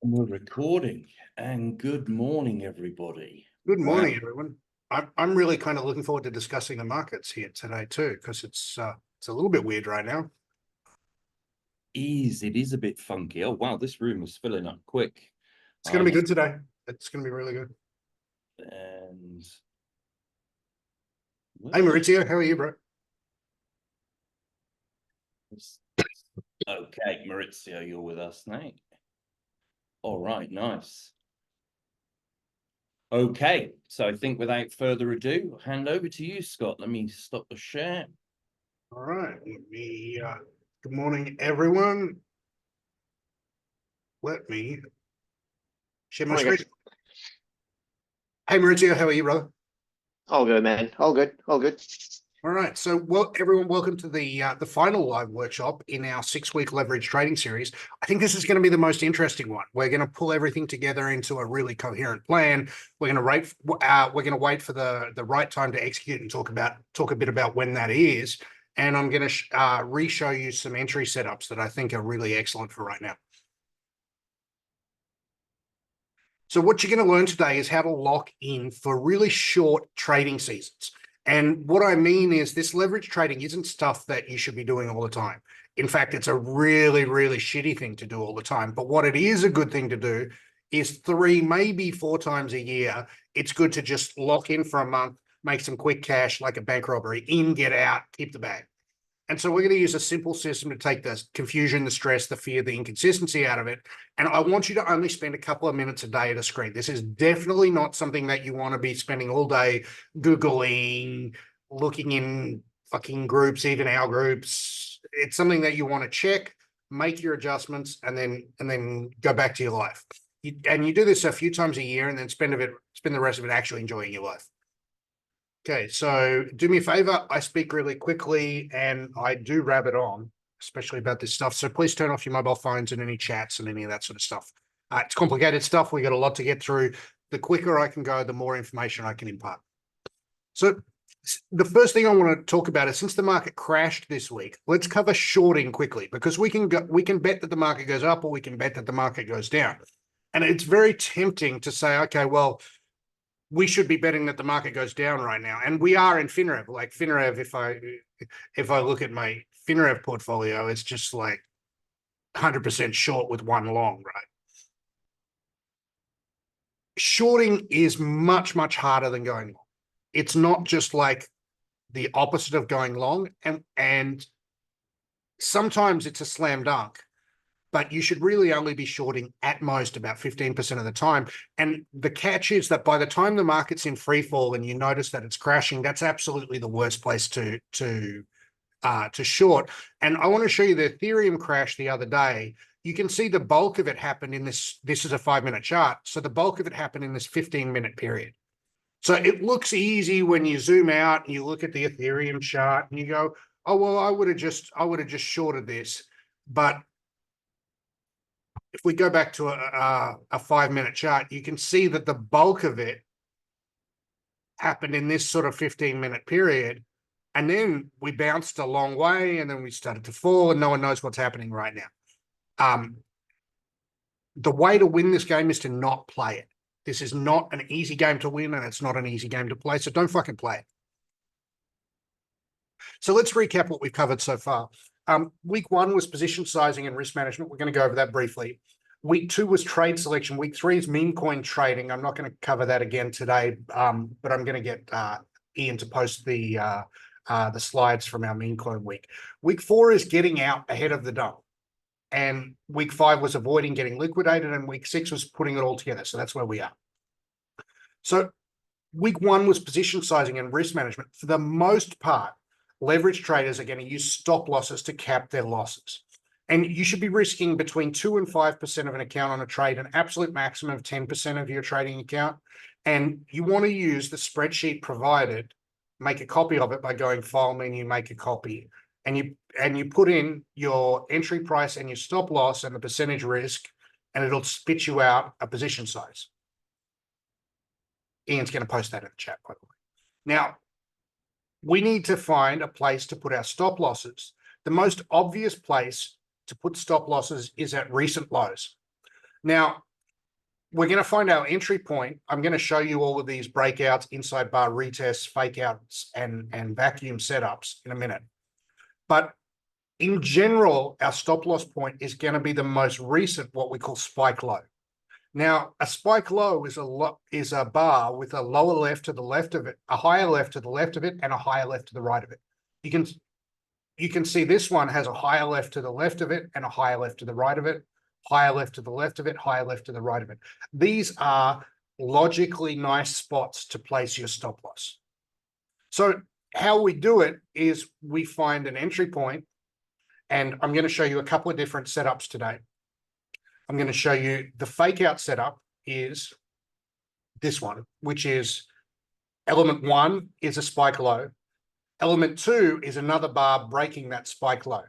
And we're recording. And good morning, everybody. Good morning, Wow. everyone. I'm really kind of looking forward to discussing the markets here today too, because it's a little bit weird right now. It is a bit funky. Oh, wow, this room is filling up quick. It's going to be good today. It's going to be really good. And Hey, Maurizio, how are you, bro? okay, Maurizio, you're with us now. All right, nice. Okay, so I think without further ado, I'll hand over to you, Scott. Let me stop the share. All right. Good morning, everyone. Let me share my screen. Hey, Maurizio, how are you, brother? All good, man. All good. All good. All right. So, everyone, welcome to the final live workshop in our 6-week leverage trading series. I think this is going to be the most interesting one. We're going to pull everything together into a really coherent plan. We're going to wait for the right time to execute and talk a bit about when that is. And I'm going to re-show you some entry setups that I think are really excellent for right now. So what you're going to learn today is how to lock in for really short trading seasons. And what I mean is this leverage trading isn't stuff that you should be doing all the time. In fact, it's a really, really shitty thing to do all the time. But what it is a good thing to do is 3, maybe 4 times a year. It's good to just lock in for a month, make some quick cash like a bank robbery, in, get out, keep the bag. And so we're going to use a simple system to take the confusion, the stress, the fear, the inconsistency out of it. And I want you to only spend a couple of minutes a day at a screen. This is definitely not something that you want to be spending all day Googling, looking in fucking groups, even our groups. It's something that you want to check, make your adjustments, and then go back to your life. And you do this a few times a year and then spend the rest of it actually enjoying your life. Okay, so do me a favor. I speak really quickly and I do rabbit on, especially about this stuff. So please turn off your mobile phones and any chats and any of that sort of stuff. It's complicated stuff. We got a lot to get through. The quicker I can go, the more information I can impart. So the first thing I want to talk about is, since the market crashed this week, let's cover shorting quickly, because we can bet that the market goes up or we can bet that the market goes down. And it's very tempting to say, okay, well, we should be betting that the market goes down right now. And we are in FINREV. Like FINREV, if I look at my FINREV portfolio, it's just like 100% short with 1 long, right? Shorting is much, much harder than going long. It's not just like the opposite of going long. And sometimes it's a slam dunk, but you should really only be shorting at most about 15% of the time. And the catch is that by the time the market's in free fall and you notice that it's crashing, that's absolutely the worst place to short. And I want to show you the Ethereum crash the other day. You can see the bulk of it happened in this is a 5-minute chart. So the bulk of it happened in this 15-minute period. So it looks easy when you zoom out and you look at the Ethereum chart and you go, oh, well, I would have just shorted this. But if we go back to a 5-minute chart, you can see that the bulk of it happened in this sort of 15-minute period. And then we bounced a long way and then we started to fall and no one knows what's happening right now. The way to win this game is to not play it. This is not an easy game to win and it's not an easy game to play. So don't fucking play it. So let's recap what we've covered so far. Week 1 was position sizing and risk management. We're going to go over that briefly. Week 2 was trade selection. Week 3 is meme coin trading. I'm not going to cover that again today, but I'm going to get Ian to post the slides from our meme coin week. Week 4 is getting out ahead of the dump. And week 5 was avoiding getting liquidated, and week 6 was putting it all together. So that's where we are. So week 1 was position sizing and risk management. For the most part, leverage traders are going to use stop losses to cap their losses. And you should be risking between 2 and 5% of an account on a trade, an absolute maximum of 10% of your trading account. And you want to use the spreadsheet provided, make a copy of it by going file menu, make a copy. And you put in your entry price and your stop loss and the percentage risk, and it'll spit you out a position size. Ian's going to post that in the chat, by the way. Now, we need to find a place to put our stop losses. The most obvious place to put stop losses is at recent lows. Now, we're going to find our entry point. I'm going to show you all of these breakouts, inside bar retests, fake outs, and vacuum setups in a minute. But in general, our stop loss point is going to be the most recent, what we call spike low. Now, a spike low is a bar with a lower left to the left of it, a higher left to the left of it, and a higher left to the right of it. You can see this one has a higher left to the left of it and a higher left to the right of it, higher left to the left of it, higher left to the right of it. These are logically nice spots to place your stop loss. So how we do it is we find an entry point, and I'm going to show you a couple of different setups today. I'm going to show you the fake out setup is this one, which is element 1 is a spike low. Element 2 is another bar breaking that spike low.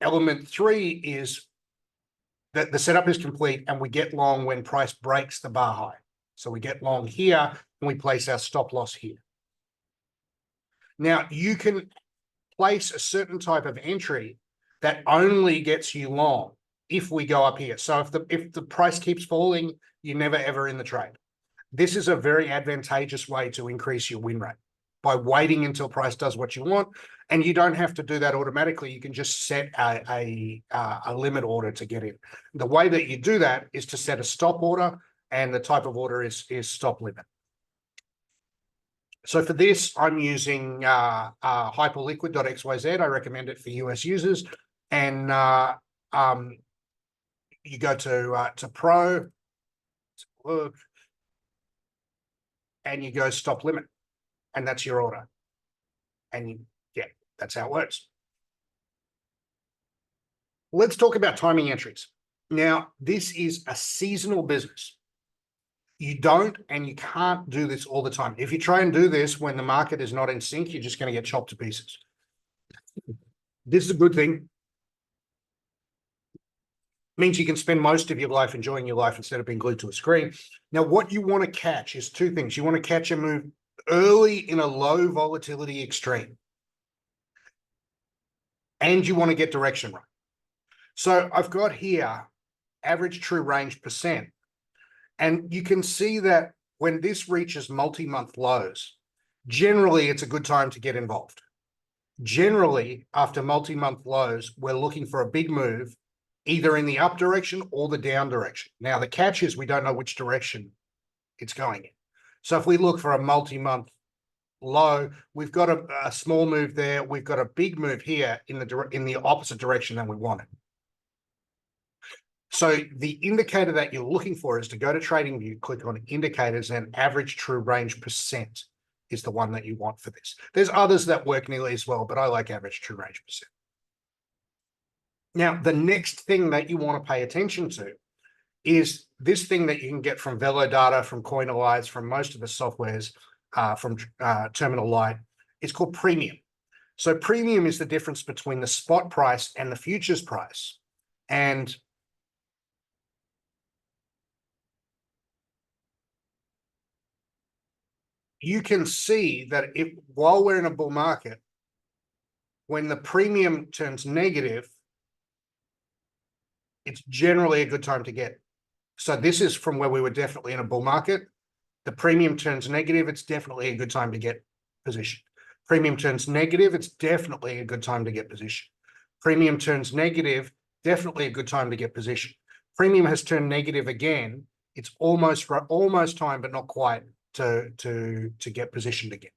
Element 3 is that the setup is complete and we get long when price breaks the bar high. So we get long here and we place our stop loss here. Now you can place a certain type of entry that only gets you long if we go up here. So if the price keeps falling, you're never ever in the trade. This is a very advantageous way to increase your win rate by waiting until price does what you want. And you don't have to do that automatically. You can just set a limit order to get in. The way that you do that is to set a stop order, and the type of order is stop limit. So for this, I'm using hyperliquid.xyz. I recommend it for US users. And you go to Pro, look, and you go stop limit, and that's your order. And yeah, that's how it works. Let's talk about timing entries. Now, this is a seasonal business. You don't and you can't do this all the time. If you try and do this when the market is not in sync, you're just going to get chopped to pieces. This is a good thing. Means you can spend most of your life enjoying your life instead of being glued to a screen. Now, what you want to catch is two things. You want to catch a move early in a low volatility extreme, and you want to get direction right. So I've got here average true range %. And you can see that when this reaches multi-month lows, generally it's a good time to get involved. Generally, after multi-month lows, we're looking for a big move, either in the up direction or the down direction. Now, the catch is we don't know which direction it's going in. So if we look for a multi-month low, we've got a small move there. We've got a big move here in the opposite direction than we wanted. So the indicator that you're looking for is to go to TradingView, click on indicators, and average true range % is the one that you want for this. There's others that work nearly as well, but I like average true range %. Now, the next thing that you want to pay attention to is this thing that you can get from VeloData, from Coinalyze, from most of the softwares, from Terminal Lite. It's called premium. So premium is the difference between the spot price and the futures price. And you can see that while we're in a bull market, when the premium turns negative, it's generally a good time to get. So this is from where we were definitely in a bull market. The premium turns negative, it's definitely a good time to get position. Premium turns negative, it's definitely a good time to get position. Premium turns negative, definitely a good time to get position. Premium has turned negative again. It's almost time, but not quite to get positioned again.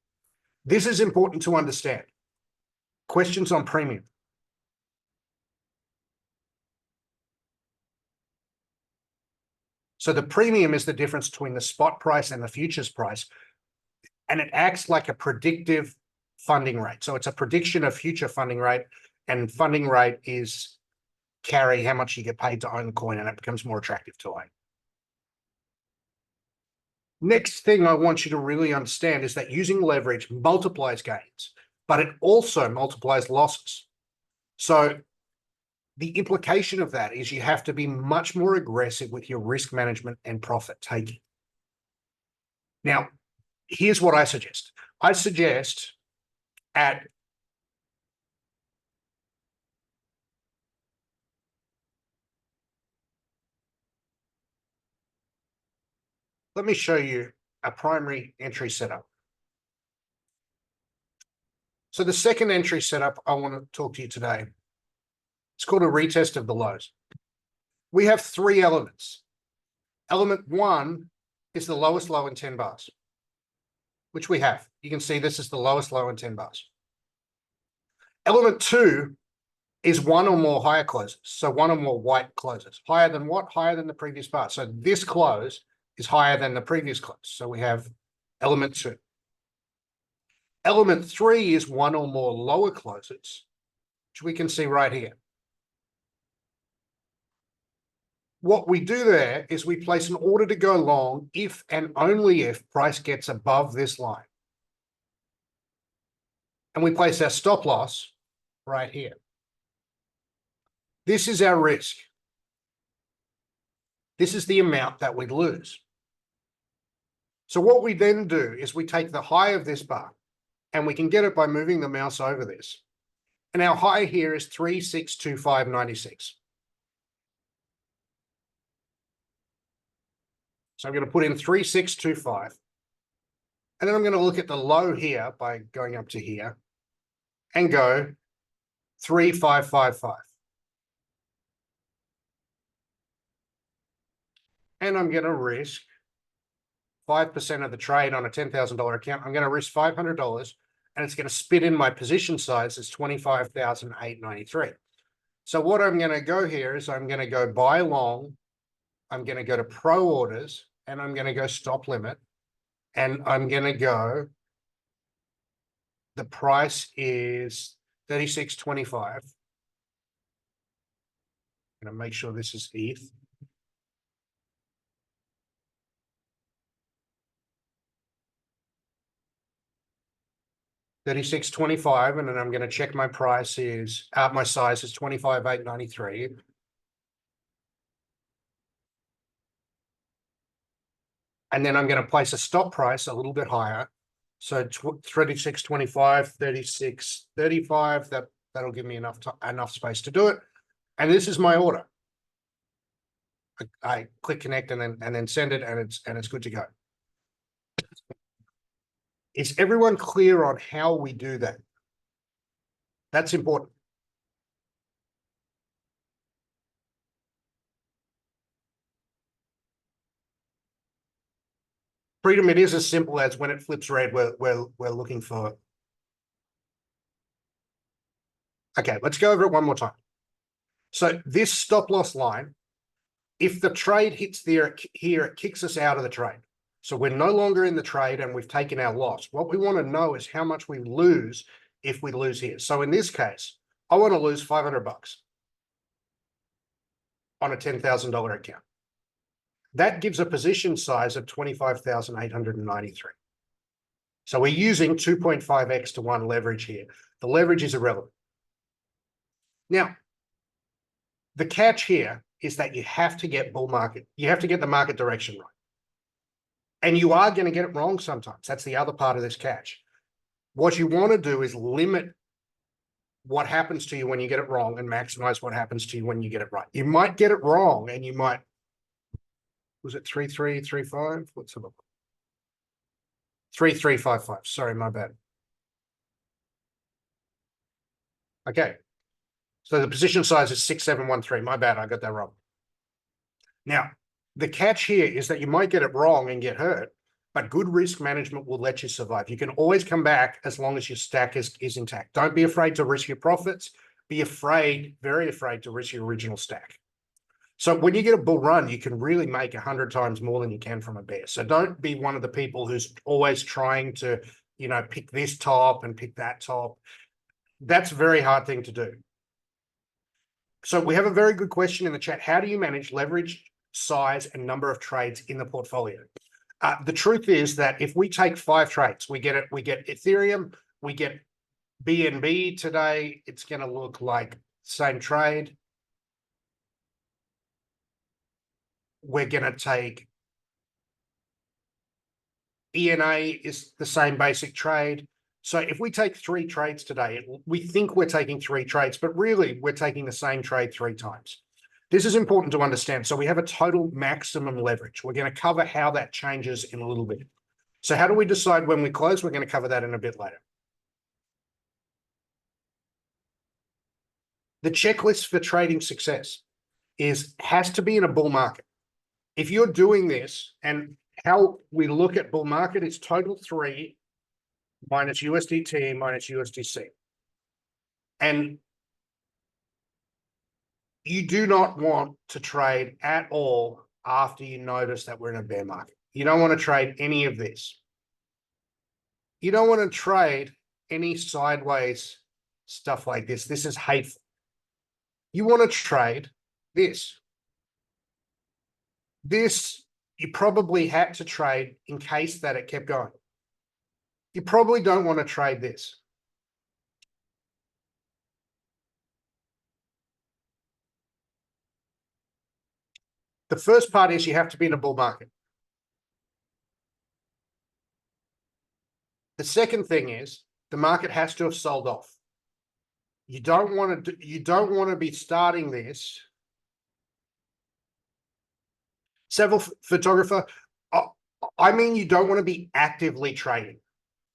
This is important to understand. Questions on premium? So the premium is the difference between the spot price and the futures price, and it acts like a predictive funding rate. So it's a prediction of future funding rate, and funding rate is carry how much you get paid to own the coin, and it becomes more attractive to own. Next thing I want you to really understand is that using leverage multiplies gains, but it also multiplies losses. So the implication of that is you have to be much more aggressive with your risk management and profit taking. Now, here's what I suggest. I suggest at let me show you a primary entry setup. So the second entry setup I want to talk to you today, it's called a retest of the lows. We have three elements. Element one is the lowest low in 10 bars, which we have. You can see this is the lowest low in 10 bars. Element two is one or more higher closes. So one or more white closes. Higher than what? Higher than the previous bar. So this close is higher than the previous close. So we have element two. Element three is one or more lower closes, which we can see right here. What we do there is we place an order to go long if and only if price gets above this line. And we place our stop loss right here. This is our risk. This is the amount that we lose. So what we then do is we take the high of this bar, and we can get it by moving the mouse over this. And our high here is 3625.96. So I'm going to put in 3625. And then I'm going to look at the low here by going up to here and go 3555. And I'm going to risk 5% of the trade on a $10,000 account. I'm going to risk $500, and it's going to spit in my position size as 25,893. So what I'm going to go here is I'm going to go buy long. I'm going to go to pro orders, and I'm going to go stop limit, and I'm going to go, the price is 36.25. I'm going to make sure this is ETH. $36.25, and then I'm going to check my price is my size is 25,893. And then I'm going to place a stop price a little bit higher. So 36.25, 36.35, that'll give me enough space to do it. And this is my order. I click connect and then send it, and it's good to go. Is everyone clear on how we do that? That's important. Freedom, it is as simple as when it flips red, we're looking for. Okay, let's go over it one more time. So this stop loss line, if the trade hits there here, it kicks us out of the trade. So we're no longer in the trade and we've taken our loss. What we want to know is how much we lose if we lose here. So in this case, I want to lose $500 on a $10,000 account. That gives a position size of 25,893. So we're using 2.5x to 1 leverage here. The leverage is irrelevant. Now, the catch here is that you have to get bull market. You have to get the market direction right. And you are going to get it wrong sometimes. That's the other part of this catch. What you want to do is limit what happens to you when you get it wrong and maximize what happens to you when you get it right. You might get it wrong and you might, was it 3335? What's it look? 3355. Sorry, my bad. Okay. So the position size is 6713. My bad, I got that wrong. Now, the catch here is that you might get it wrong and get hurt, but good risk management will let you survive. You can always come back as long as your stack is intact. Don't be afraid to risk your profits. Be afraid, very afraid to risk your original stack. So when you get a bull run, you can really make 100 times more than you can from a bear. So don't be one of the people who's always trying to, you know, pick this top and pick that top. That's a very hard thing to do. So we have a very good question in the chat. How do you manage leverage, size, and number of trades in the portfolio? The truth is that if we take 5 trades, we get Ethereum, we get BNB today. It's going to look like same trade. We're going to take ENA is the same basic trade. So if we take 3 trades today, we think we're taking 3 trades, but really we're taking the same trade 3 times. This is important to understand. So we have a total maximum leverage. We're going to cover how that changes in a little bit. So how do we decide when we close? We're going to cover that in a bit later. The checklist for trading success has to be in a bull market. If you're doing this, and how we look at bull market is total 3 minus USDT minus USDC. And you do not want to trade at all after you notice that we're in a bear market. You don't want to trade any of this. You don't want to trade any sideways stuff like this. This is hateful. You want to trade this. This you probably had to trade in case that it kept going. You probably don't want to trade this. The first part is you have to be in a bull market. The second thing is the market has to have sold off. You don't want to be starting this. Several photographer, I mean, you don't want to be actively trading.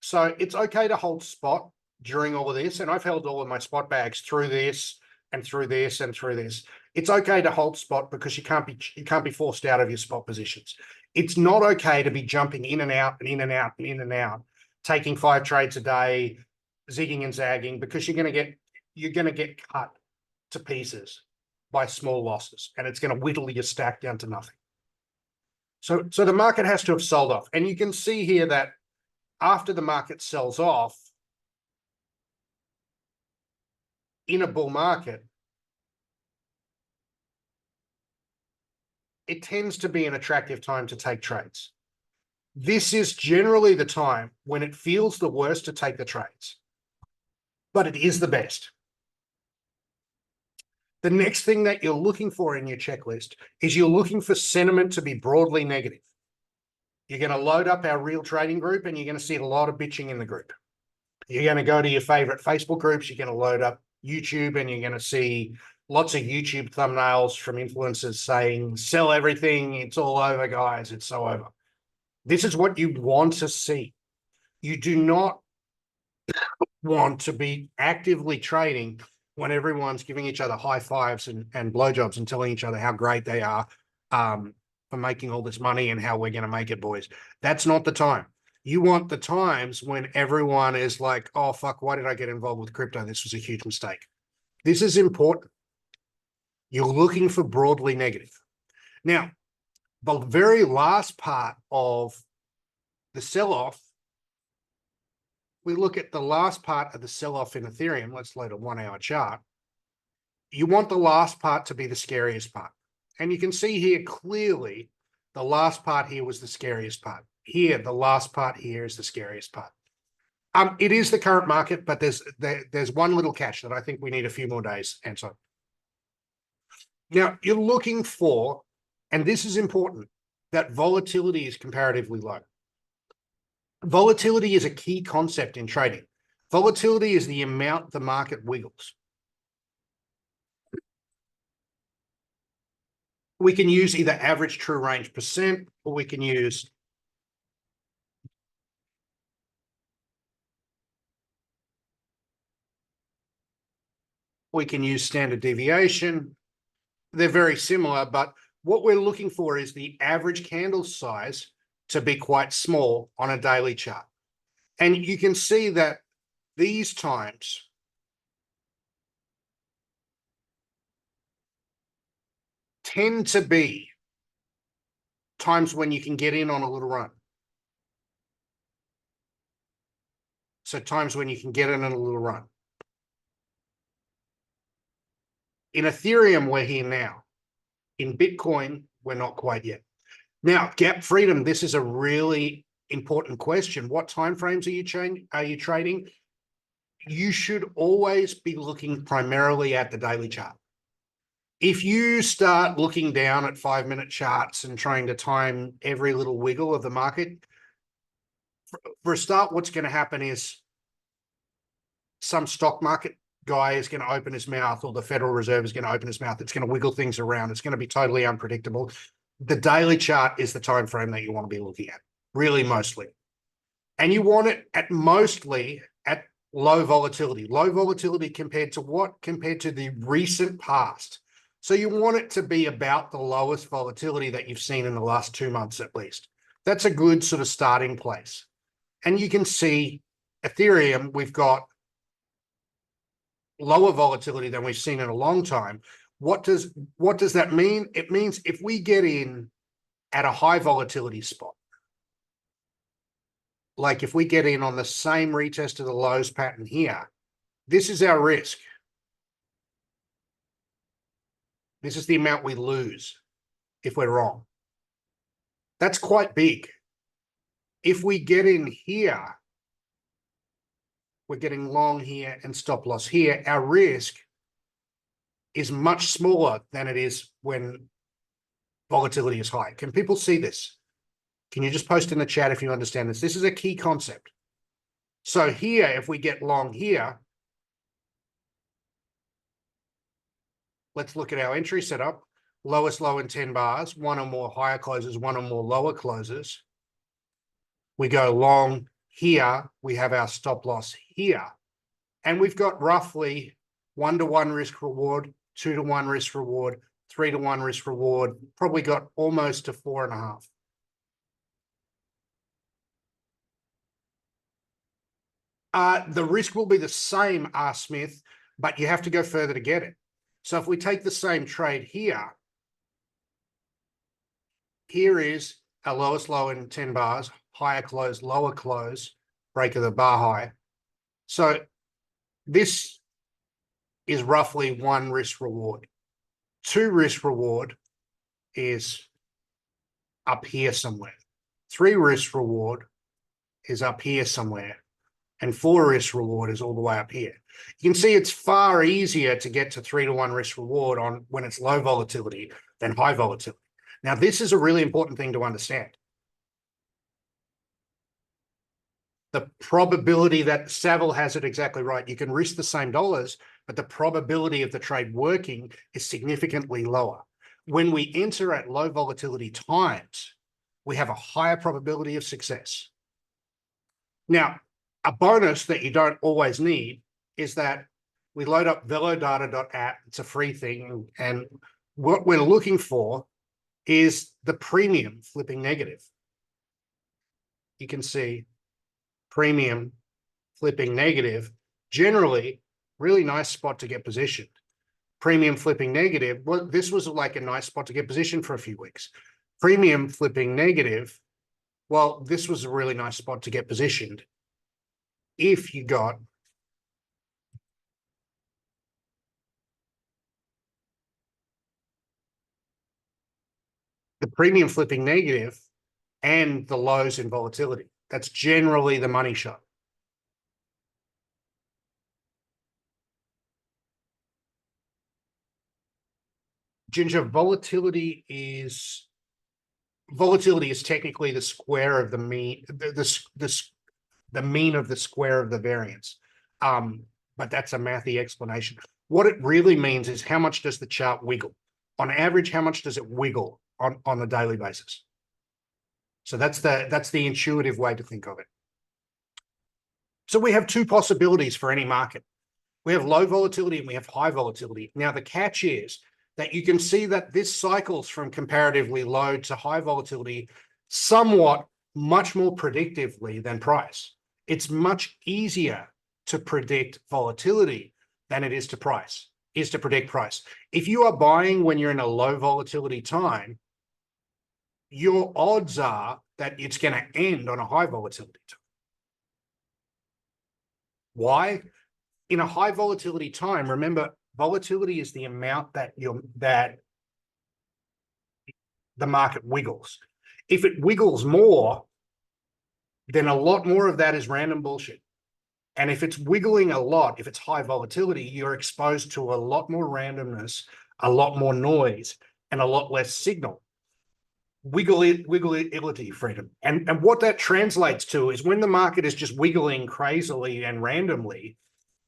So it's okay to hold spot during all of this. And I've held all of my spot bags through this and through this and through this. It's okay to hold spot because you can't be forced out of your spot positions. It's not okay to be jumping in and out and in and out and in and out, taking 5 trades a day, zigging and zagging, because you're going to get cut to pieces by small losses, and it's going to whittle your stack down to nothing. So the market has to have sold off. And you can see here that after the market sells off in a bull market, it tends to be an attractive time to take trades. This is generally the time when it feels the worst to take the trades, but it is the best. The next thing that you're looking for in your checklist is you're looking for sentiment to be broadly negative. You're going to load up our real trading group and you're going to see a lot of bitching in the group. You're going to go to your favorite Facebook groups. You're going to load up YouTube and you're going to see lots of YouTube thumbnails from influencers saying, sell everything. It's all over, guys. It's so over. This is what you want to see. You do not want to be actively trading when everyone's giving each other high fives and blowjobs and telling each other how great they are for making all this money and how we're going to make it, boys. That's not the time. You want the times when everyone is like, oh, fuck, why did I get involved with crypto? This was a huge mistake. This is important. You're looking for broadly negative. Now, the very last part of the sell-off, we look at the last part of the sell-off in Ethereum. Let's load a 1-hour chart. You want the last part to be the scariest part. And you can see here clearly the last part here was the scariest part. Here, the last part here is the scariest part. It is the current market, but there's one little catch that I think we need a few more days, Anson. Now, you're looking for, and this is important, that volatility is comparatively low. Volatility is a key concept in trading. Volatility is the amount the market wiggles. We can use either average true range %, or we can use standard deviation. They're very similar, but what we're looking for is the average candle size to be quite small on a daily chart. And you can see that these times tend to be times when you can get in on a little run. So times when you can get in on a little run. In Ethereum, we're here now. In Bitcoin, we're not quite yet. Now, gap freedom, this is a really important question. What timeframes are you trading? You should always be looking primarily at the daily chart. If you start looking down at 5-minute charts and trying to time every little wiggle of the market, for a start, what's going to happen is some stock market guy is going to open his mouth, or the Federal Reserve is going to open his mouth. It's going to wiggle things around. It's going to be totally unpredictable. The daily chart is the time frame that you want to be looking at, really mostly. And you want it at mostly at low volatility. Low volatility compared to what? Compared to the recent past. So you want it to be about the lowest volatility that you've seen in the last 2 months at least. That's a good sort of starting place. And you can see Ethereum, we've got lower volatility than we've seen in a long time. What does that mean? It means if we get in at a high volatility spot, like if we get in on the same retest of the lows pattern here, this is our risk. This is the amount we lose if we're wrong. That's quite big. If we get in here, we're getting long here and stop loss here. Our risk is much smaller than it is when volatility is high. Can people see this? Can you just post in the chat if you understand this? This is a key concept. So here, if we get long here, let's look at our entry setup. Lowest low in 10 bars, one or more higher closes, one or more lower closes. We go long here, we have our stop loss here. And we've got roughly 1-to-1 risk reward, 2-to-1 risk reward, 3-to-1 risk reward, probably got almost to 4.5. The risk will be the same, R. Smith, but you have to go further to get it. So if we take the same trade here, here is our lowest low in 10 bars, higher close, lower close, break of the bar high. So this is roughly 1 risk reward. 2 risk reward is up here somewhere. 3 risk reward is up here somewhere. And 4 risk reward is all the way up here. You can see it's far easier to get to 3-to-1 risk reward on when it's low volatility than high volatility. Now, this is a really important thing to understand. The probability that Saville has it exactly right. You can risk the same dollars, but the probability of the trade working is significantly lower. When we enter at low volatility times, we have a higher probability of success. Now, a bonus that you don't always need is that we load up velodata.app. It's a free thing. And what we're looking for is the premium flipping negative. You can see premium flipping negative, generally really nice spot to get positioned. Premium flipping negative, well, this was like a nice spot to get positioned for a few weeks. Premium flipping negative, well, this was a really nice spot to get positioned if you got the premium flipping negative and the lows in volatility. That's generally the money shot. Ginger, volatility is technically the square of the mean, the mean of the square of the variance. But that's a mathy explanation. What it really means is how much does the chart wiggle? On average, how much does it wiggle on a daily basis? So that's the intuitive way to think of it. So we have 2 possibilities for any market. We have low volatility and we have high volatility. Now, the catch is that you can see that this cycles from comparatively low to high volatility somewhat much more predictively than price. It's much easier to predict volatility than it is to predict price. If you are buying when you're in a low volatility time, your odds are that it's going to end on a high volatility time. Why? In a high volatility time, remember, volatility is the amount that the market wiggles. If it wiggles more, then a lot more of that is random bullshit. And if it's wiggling a lot, if it's high volatility, you're exposed to a lot more randomness, a lot more noise, and a lot less signal. Wiggleability, freedom. And what that translates to is when the market is just wiggling crazily and randomly,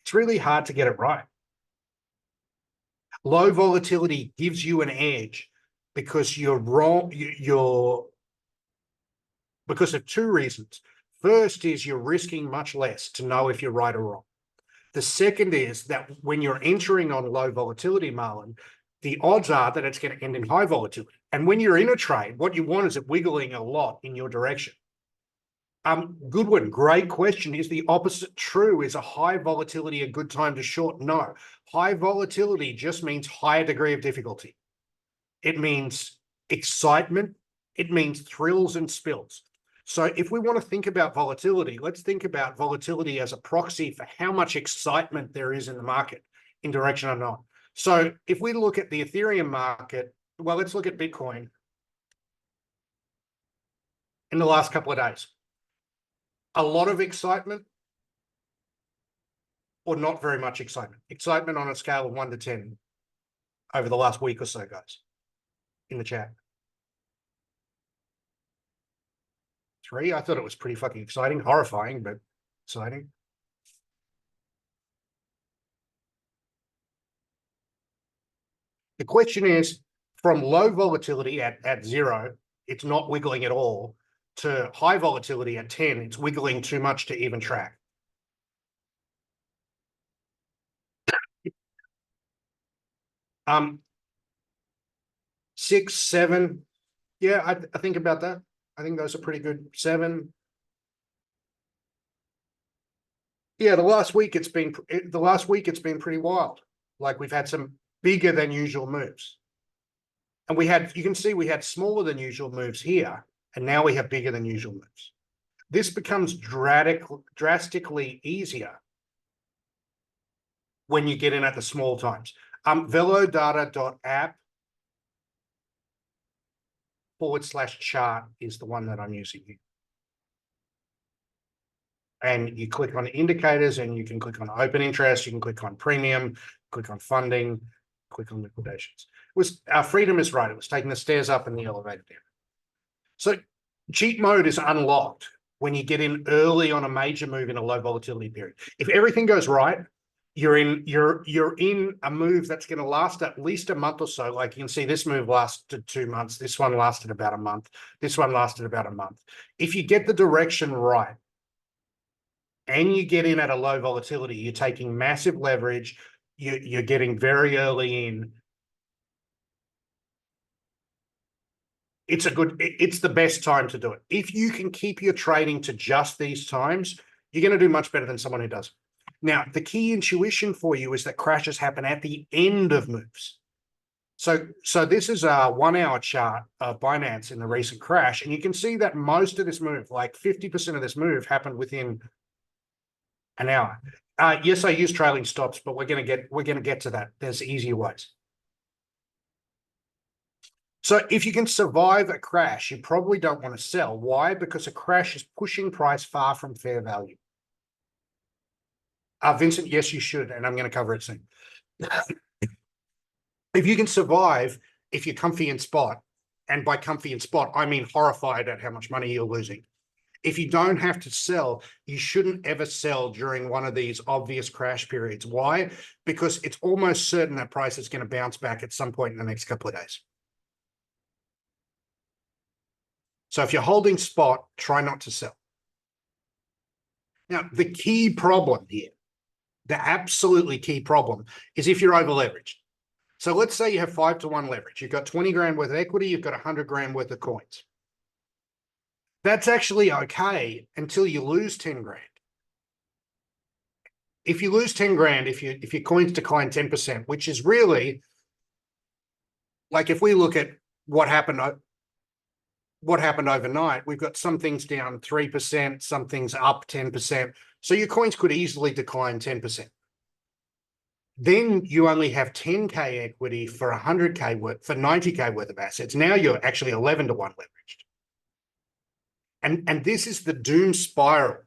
It's really hard to get it right. Low volatility gives you an edge because you're wrong. You're because of two reasons. First is you're risking much less to know if you're right or wrong. The second is that when you're entering on low volatility, Marlon, the odds are that it's going to end in high volatility. And when you're in a trade, what you want is it wiggling a lot in your direction. Goodwin, great question. Is the opposite true? Is a high volatility a good time to short? No. High volatility just means higher degree of difficulty. It means excitement. It means thrills and spills. So if we want to think about volatility, let's think about volatility as a proxy for how much excitement there is in the market in direction unknown. So if we look at the Ethereum market, well, let's look at Bitcoin in the last couple of days. A lot of excitement or not very much excitement? Excitement on a scale of 1 to 10 over the last week or so, guys, in the chat. 3, I thought it was pretty fucking exciting, horrifying, but exciting. The question is, from low volatility at 0, it's not wiggling at all, to high volatility at 10, it's wiggling too much to even track. Um, 6, 7, yeah, I think about that. I think those are pretty good. 7. Yeah, the last week it's been pretty wild. Like we've had some bigger than usual moves. And you can see we had smaller than usual moves here, and now we have bigger than usual moves. This becomes drastically easier when you get in at the small times. velodata.app/chart is the one that I'm using here. And you click on indicators and you can click on open interest, you can click on premium, click on funding, click on liquidations. Our freedom is right. It was taking the stairs up and the elevator down. So cheat mode is unlocked when you get in early on a major move in a low volatility period. If everything goes right, you're in a move that's going to last at least a month or so. Like you can see this move lasted 2 months. This one lasted about a month. This one lasted about a month. If you get the direction right and you get in at a low volatility, you're taking massive leverage. You're getting very early in. It's the best time to do it. If you can keep your trading to just these times, you're going to do much better than someone who doesn't. Now, the key intuition for you is that crashes happen at the end of moves. So this is a 1-hour chart of Binance in the recent crash, and you can see that most of this move, like 50% of this move, happened within an hour. Yes, I use trailing stops, but we're going to get to that. There's easier ways. So if you can survive a crash, you probably don't want to sell. Why? Because a crash is pushing price far from fair value. Vincent, yes, you should, and I'm going to cover it soon. If you can survive, if you're comfy in spot, and by comfy in spot, I mean horrified at how much money you're losing. If you don't have to sell, you shouldn't ever sell during one of these obvious crash periods. Why? Because it's almost certain that price is going to bounce back at some point in the next couple of days. So if you're holding spot, try not to sell. Now, the key problem here, the absolutely key problem, is if you're over leveraged. So let's say you have 5-to-1 leverage. You've got 20 grand worth of equity, you've got 100 grand worth of coins. That's actually okay until you lose 10 grand. If you lose 10 grand, if your coins decline 10%, which is really, like if we look at what happened overnight, we've got some things down 3%, some things up 10%. So your coins could easily decline 10%. Then you only have 10K equity for 100K worth, for 90K worth of assets. Now you're actually 11-to-1 leveraged. And this is the doom spiral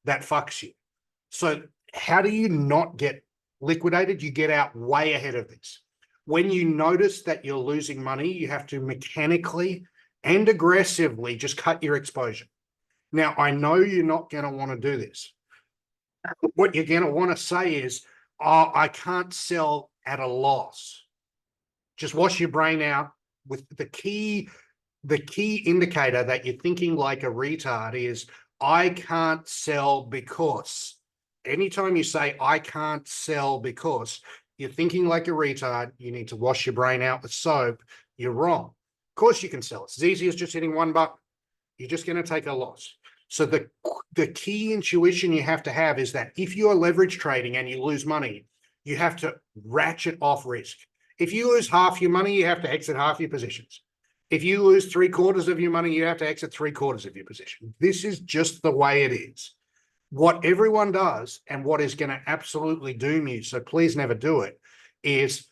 that fucks you. So how do you not get liquidated? You get out way ahead of this. When you notice that you're losing money, you have to mechanically and aggressively just cut your exposure. Now, I know you're not going to want to do this. what you're going to want to say is, oh, I can't sell at a loss. Just wash your brain out with the key indicator that you're thinking like a retard is, I can't sell because. Anytime you say, I can't sell because, you're thinking like a retard. You need to wash your brain out with soap. You're wrong. Of course you can sell. It's as easy as just hitting one button. You're just going to take a loss. So the key intuition you have to have is that if you're leverage trading and you lose money, you have to ratchet off risk. If you lose half your money, you have to exit half your positions. If you lose 3/4 of your money, you have to exit 3/4 of your position. This is just the way it is. What everyone does, and what is going to absolutely doom you, so please never do it, is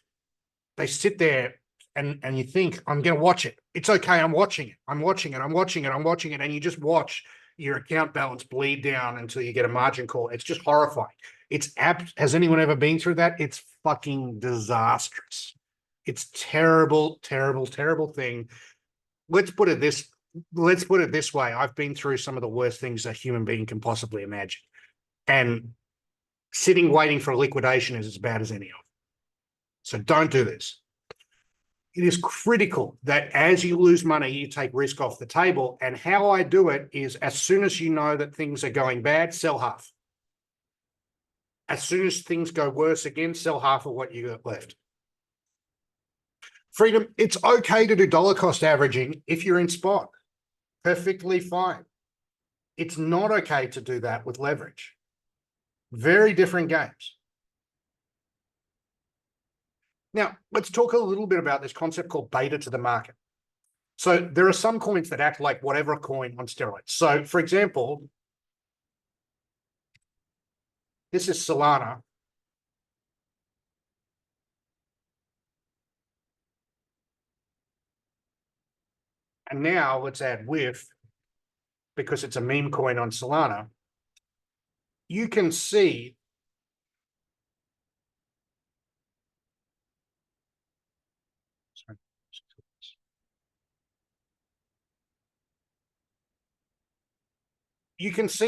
they sit there and you think, I'm going to watch it. It's okay. I'm watching it. I'm watching it. I'm watching it. I'm watching it. And you just watch your account balance bleed down until you get a margin call. It's just horrifying. Has anyone ever been through that? It's fucking disastrous. It's terrible, terrible, terrible thing. Let's put it this way. I've been through some of the worst things a human being can possibly imagine. And sitting waiting for a liquidation is as bad as any of them. So don't do this. It is critical that as you lose money, you take risk off the table. And how I do it is, as soon as you know that things are going bad, sell half. As soon as things go worse again, sell half of what you got left. Freedom, it's okay to do dollar cost averaging if you're in spot. Perfectly fine. It's not okay to do that with leverage. Very different games. Now, let's talk a little bit about this concept called beta to the market. So there are some coins that act like whatever coin on steroids. So for example, this is Solana. And now let's add WIF, because it's a meme coin on Solana. You can see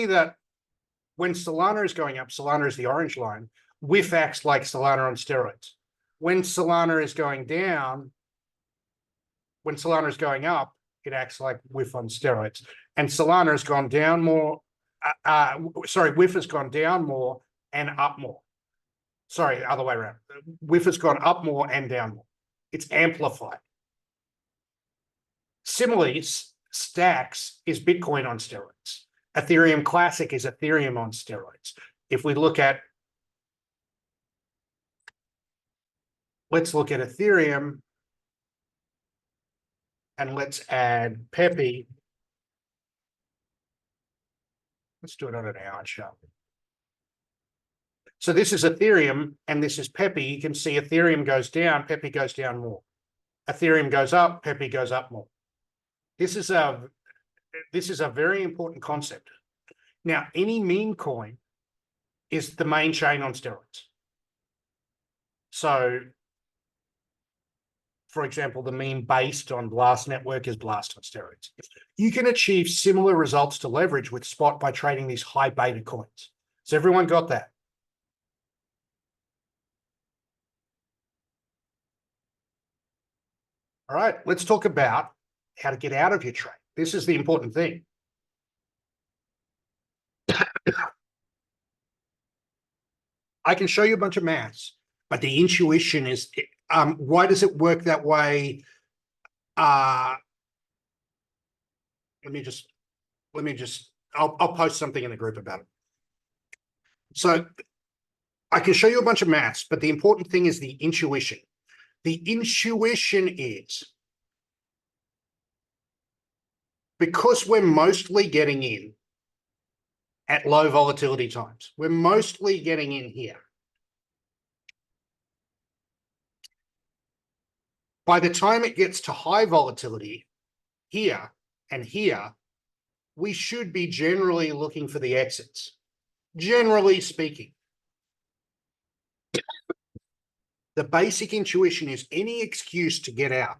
that when Solana is going up, Solana is the orange line, WIF acts like Solana on steroids. When Solana is going down, when Solana is going up, it acts like WIF on steroids. And Solana has gone down more. WIF has gone down more and up more. Sorry, other way around. WIF has gone up more and down more. It's amplified. Similarly, Stacks is Bitcoin on steroids. Ethereum Classic is Ethereum on steroids. If we look at, let's look at Ethereum, and let's add Pepe. Let's do it on an hour chart. So this is Ethereum and this is Pepe. You can see Ethereum goes down, Pepe goes down more. Ethereum goes up, Pepe goes up more. This is a very important concept. Now, any meme coin is the main chain on steroids. So, for example, the meme based on Blast Network is Blast on steroids. You can achieve similar results to leverage with spot by trading these high beta coins. So everyone got that? All right, let's talk about how to get out of your trade. This is the important thing. I can show you a bunch of maths, but the intuition is, why does it work that way? Let me just, I'll post something in the group about it. So I can show you a bunch of maths, but the important thing is the intuition. The intuition is, because we're mostly getting in at low volatility times, we're mostly getting in here. By the time it gets to high volatility here and here, we should be generally looking for the exits, generally speaking. The basic intuition is any excuse to get out.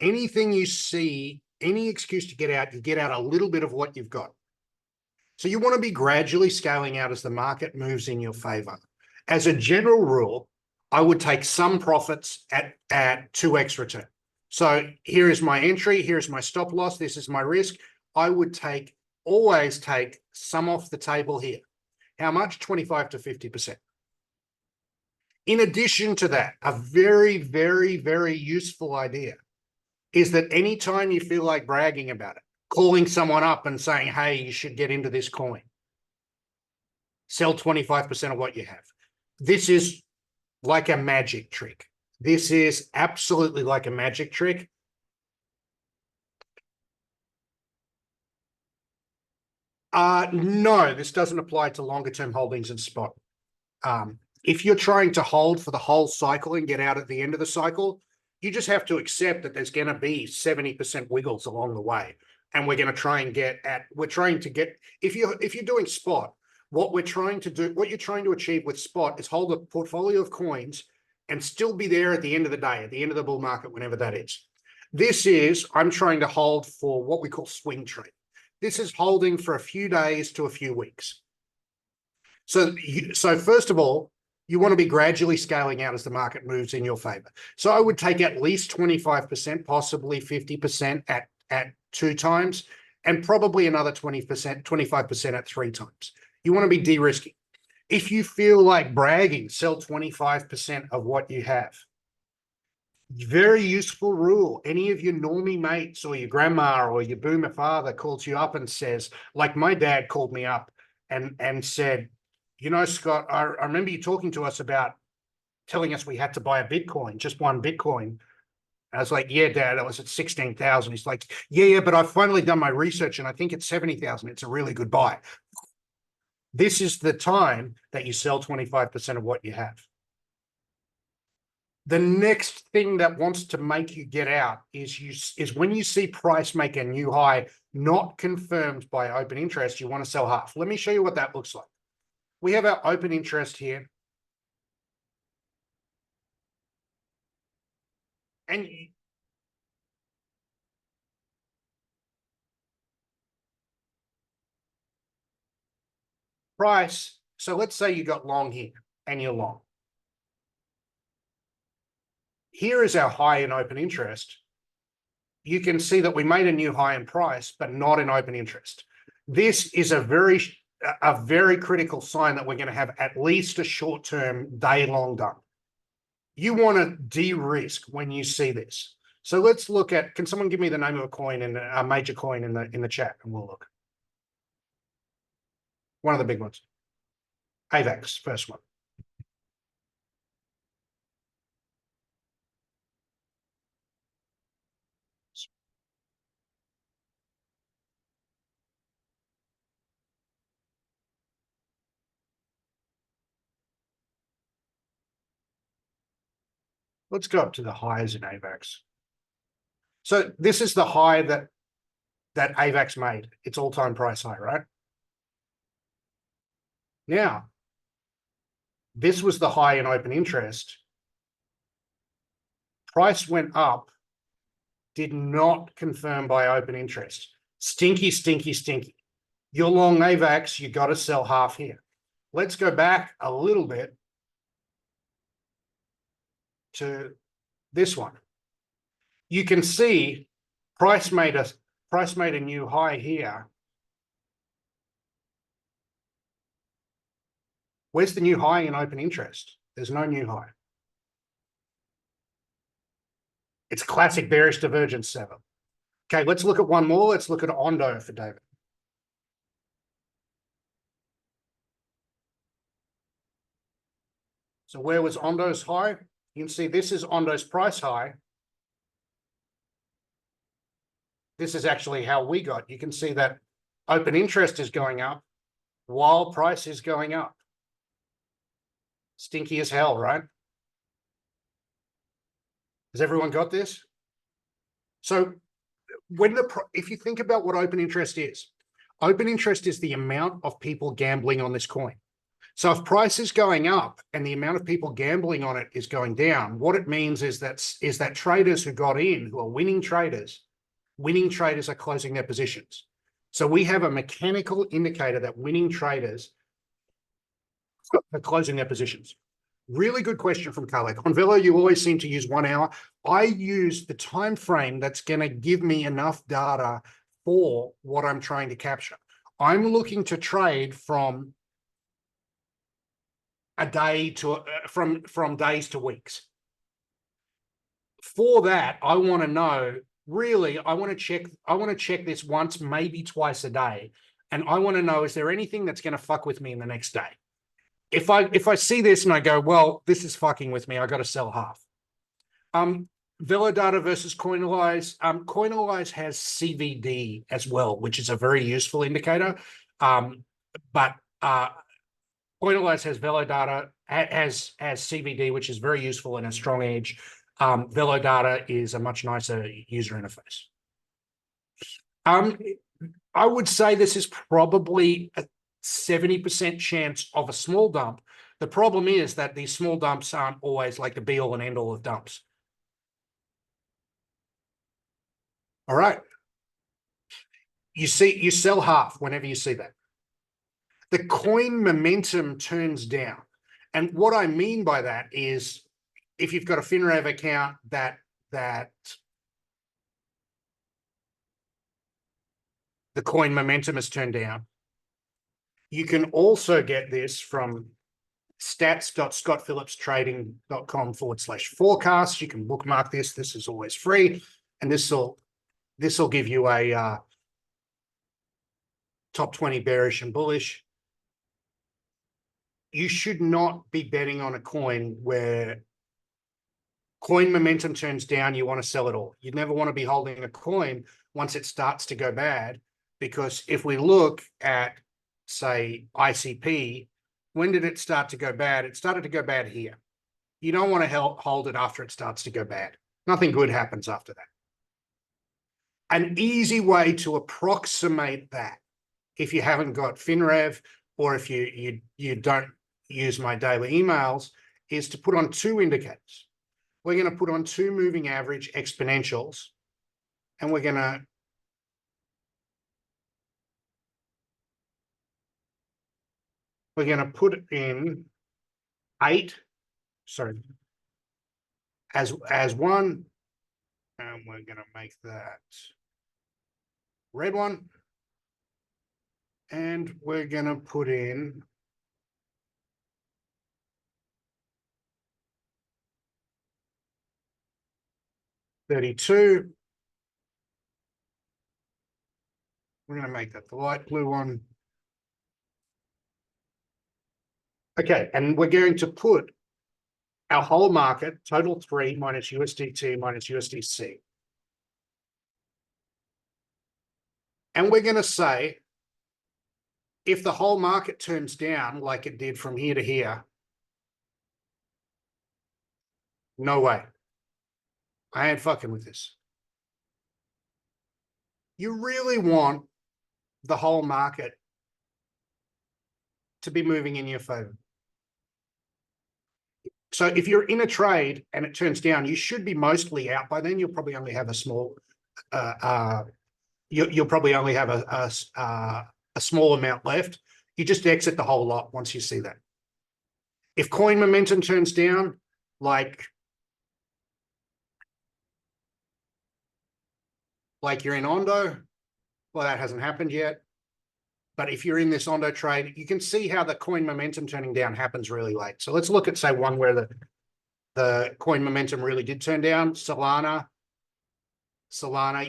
Anything you see, any excuse to get out, you get out a little bit of what you've got. So you want to be gradually scaling out as the market moves in your favor. As a general rule, I would take some profits at 2x return. So here is my entry, here's my stop loss, this is my risk. I would always take some off the table here. How much? 25 to 50%. In addition to that, a very, very, very useful idea is that anytime you feel like bragging about it, calling someone up and saying, hey, you should get into this coin, sell 25% of what you have. This is like a magic trick. This is absolutely like a magic trick. No, this doesn't apply to longer term holdings in spot. If you're trying to hold for the whole cycle and get out at the end of the cycle, you just have to accept that there's going to be 70% wiggles along the way. And we're going to try and if you're doing spot, what you're trying to achieve with spot is hold a portfolio of coins and still be there at the end of the day, at the end of the bull market, whenever that is. I'm trying to hold for what we call swing trade. This is holding for a few days to a few weeks. So first of all, you want to be gradually scaling out as the market moves in your favor. So I would take at least 25%, possibly 50% at 2 times, and probably another 20%, 25% at 3 times. You want to be de-risking. If you feel like bragging, sell 25% of what you have. Very useful rule. Any of your normie mates or your grandma or your boomer father calls you up and says, like my dad called me up and said, you know, Scott, I remember you talking to us about telling us we had to buy a Bitcoin, just one Bitcoin. I was like, yeah, Dad, I was at 16,000. He's like, yeah, but I've finally done my research and I think it's 70,000. It's a really good buy. This is the time that you sell 25% of what you have. The next thing that wants to make you get out is when you see price make a new high, not confirmed by open interest, you want to sell half. Let me show you what that looks like. We have our open interest here. And price, so let's say you got long here and you're long. Here is our high in open interest. You can see that we made a new high in price, but not in open interest. This is a very critical sign that we're going to have at least a short-term day-long dump. You want to de-risk when you see this. So let's look at, can someone give me the name of a coin and a major coin in the chat and we'll look. One of the big ones. AVAX, first one. Let's go up to the highs in AVAX. So this is the high that AVAX made, its all-time price high, right? Now, this was the high in open interest. Price went up, did not confirm by open interest. Stinky, stinky, stinky. You're long AVAX, you got to sell half here. Let's go back a little bit to this one. You can see price made a new high here. Where's the new high in open interest? There's no new high. It's classic bearish divergence 7. Okay, let's look at one more. Let's look at Ondo for David. So where was Ondo's high? You can see this is Ondo's price high. This is actually how we got. You can see that open interest is going up while price is going up. Stinky as hell, right? Has everyone got this? So if you think about what open interest is the amount of people gambling on this coin. So if price is going up and the amount of people gambling on it is going down, what it means is that traders who got in, who are winning traders are closing their positions. So we have a mechanical indicator that winning traders are closing their positions. Really good question from Khaled. On Velo, you always seem to use 1 hour. I use the time frame that's going to give me enough data for what I'm trying to capture. I'm looking to trade from a day to from days to weeks. For that, I want to know, really, I want to check this once, maybe twice a day. And I want to know, is there anything that's going to fuck with me in the next day? If I see this and I go, well, this is fucking with me, I got to sell half. Velodata versus Coinalyze. Coinalyze has CVD as well, which is a very useful indicator. But Coinalyze has Velodata, has CVD, which is very useful and a strong edge. Velodata is a much nicer user interface. I would say this is probably a 70% chance of a small dump. The problem is that these small dumps aren't always like the be all and end all of dumps. All right. You sell half whenever you see that. The coin momentum turns down. And what I mean by that is if you've got a FinRev account that the coin momentum has turned down. You can also get this from stats.scottphillipstrading.com/forecast. You can bookmark this. This is always free. And this will give you a top 20 bearish and bullish. You should not be betting on a coin where coin momentum turns down, you want to sell it all. You never want to be holding a coin once it starts to go bad, because if we look at, say, ICP, when did it start to go bad? It started to go bad here. You don't want to hold it after it starts to go bad. Nothing good happens after that. An easy way to approximate that, if you haven't got FinRev or if you don't use my daily emails, is to put on 2 indicators. We're going to put on 2 moving average exponentials, and we're going to put in 8, sorry, as one, and we're going to make that red one, and we're going to put in 32. We're going to make that the light blue one. Okay, and we're going to put our whole market, total 3 minus USDT minus USDC. And we're going to say, if the whole market turns down like it did from here to here, no way. I ain't fucking with this. You really want the whole market to be moving in your favor. So if you're in a trade and it turns down, you should be mostly out by then. You'll probably only have a small, you'll probably only have a small amount left. You just exit the whole lot once you see that. If coin momentum turns down, like you're in Ondo, well, that hasn't happened yet. But if you're in this Ondo trade, you can see how the coin momentum turning down happens really late. So let's look at, say, one where the coin momentum really did turn down. Solana,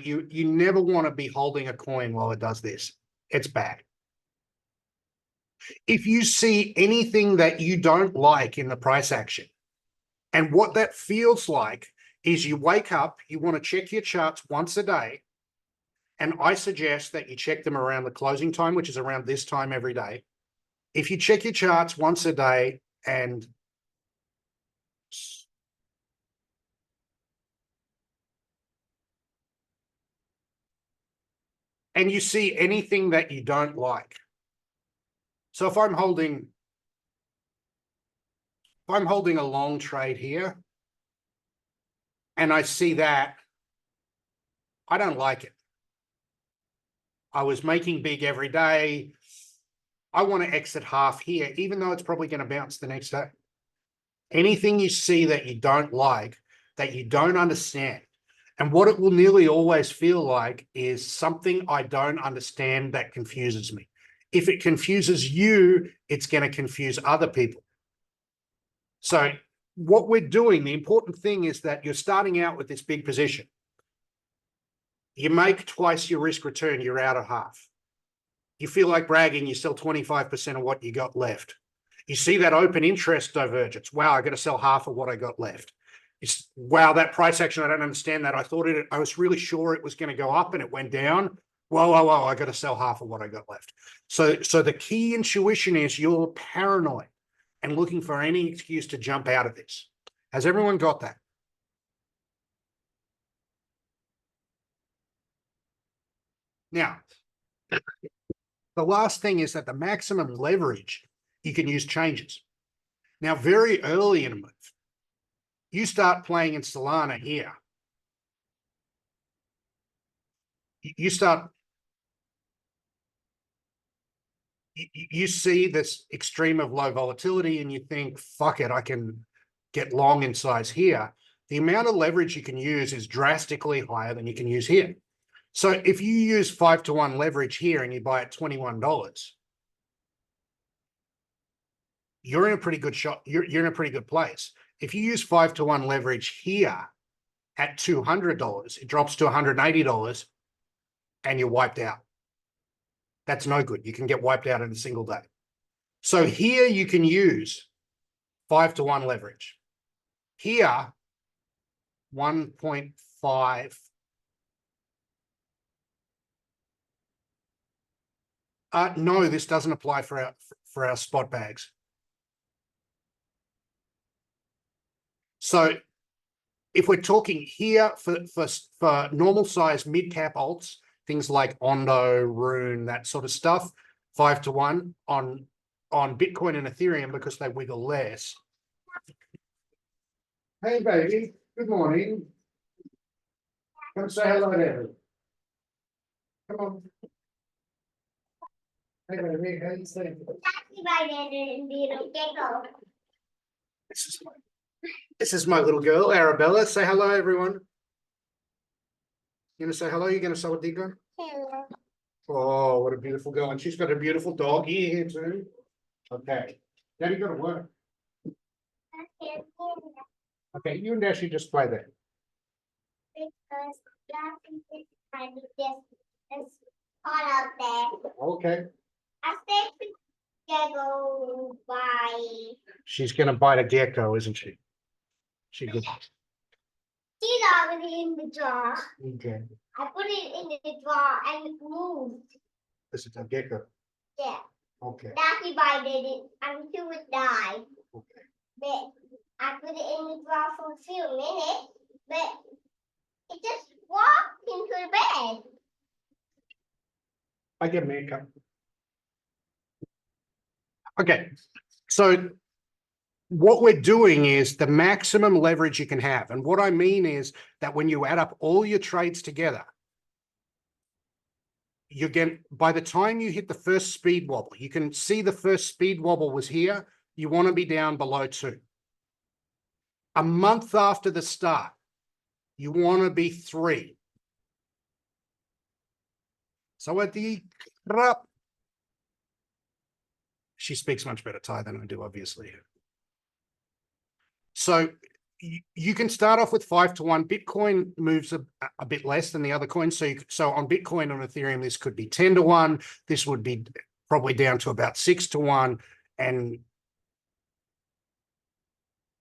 you never want to be holding a coin while it does this. It's bad. If you see anything that you don't like in the price action, and what that feels like is you wake up, you want to check your charts once a day, and I suggest that you check them around the closing time, which is around this time every day. If you check your charts once a day and you see anything that you don't like. So if I'm holding a long trade here and I see that, I don't like it. I was making big every day. I want to exit half here, even though it's probably going to bounce the next day. Anything you see that you don't like, that you don't understand, and what it will nearly always feel like is something I don't understand that confuses me. If it confuses you, it's going to confuse other people. So what we're doing, the important thing is that you're starting out with this big position. You make twice your risk return, you're out of half. You feel like bragging, you sell 25% of what you got left. You see that open interest divergence. Wow, I got to sell half of what I got left. It's wow, that price action, I don't understand that. I was really sure it was going to go up and it went down. Whoa, I got to sell half of what I got left. So the key intuition is you're paranoid and looking for any excuse to jump out of this. Has everyone got that? Now, the last thing is that the maximum leverage you can use changes. Now, very early in a move, you start playing in Solana here. You see this extreme of low volatility and you think, fuck it, I can get long in size here. The amount of leverage you can use is drastically higher than you can use here. So if you use 5-to-1 leverage here and you buy at $21, you're in a pretty good shot. You're in a pretty good place. If you use 5-to-1 leverage here at $200, it drops to $180 and you're wiped out. That's no good. You can get wiped out in a single day. So here you can use 5-to-1 leverage. Here, 1.5. No, this doesn't apply for our spot bags. So if we're talking here for normal size mid-cap alts, things like Ondo, Rune, that sort of stuff, 5-to-1 on Bitcoin and Ethereum because they wiggle less. Hey, baby. Good morning. Come say hello to everyone. Come on. Hey, baby. How you doing? This is my little girl, Arabella. Say hello, everyone. You gonna say hello? You gonna say what, Digo? Hello. Oh, what a beautiful girl. And she's got a beautiful doggy here too. Okay. Daddy got to work. Okay, you and Dashy just play there. Because I just all out there. Okay. I think they go by. She's gonna bite a gecko, isn't she? She good. She's already in the jar. Okay. I put it in the jar and it moved. This is a gecko. Yeah. Okay. Daddy bited it until it died. Okay. But I put it in the jar for a few minutes, but it just walked into the bed. I get makeup. Okay. So what we're doing is the maximum leverage you can have. And what I mean is that when you add up all your trades together, you get, by the time you hit the first speed wobble, you can see the first speed wobble was here. You want to be down below 2. A month after the start, you want to be 3. So at the she speaks much better Thai than I do, obviously. So you can start off with 5-to-1. Bitcoin moves a bit less than the other coins. So on Bitcoin and Ethereum, this could be 10-to-1. This would be probably down to about 6-to-1, and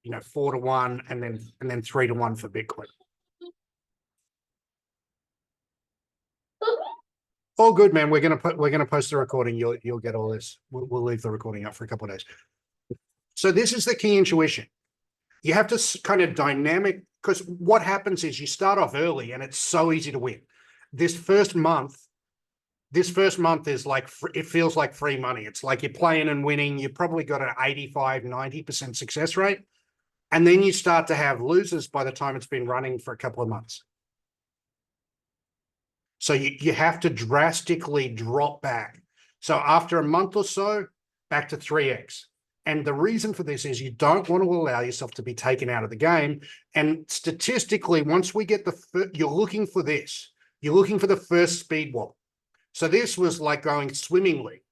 4-to-1, and then 3-to-1 for Bitcoin. All good, man. We're gonna post the recording. You'll get all this. We'll leave the recording up for a couple of days. So this is the key intuition. You have to kind of dynamic, because what happens is you start off early and it's so easy to win. This first month is like, it feels like free money. It's like you're playing and winning. You probably got an 85-90% success rate. And then you start to have losers by the time it's been running for a couple of months. So you have to drastically drop back. So after a month or so, back to 3x. And the reason for this is you don't want to allow yourself to be taken out of the game. And statistically, once we get you're looking for this, you're looking for the first speed wall. So this was like going swimmingly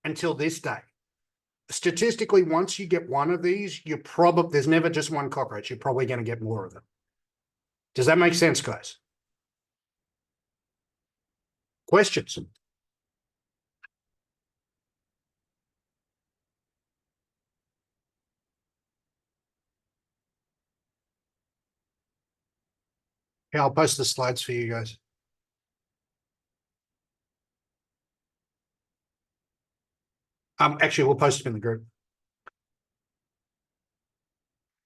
until this day. Statistically, once you get one of these, there's never just one cockroach. You're probably going to get more of them. Does that make sense, guys? Questions? Yeah, I'll post the slides for you guys. Actually, we'll post them in the group.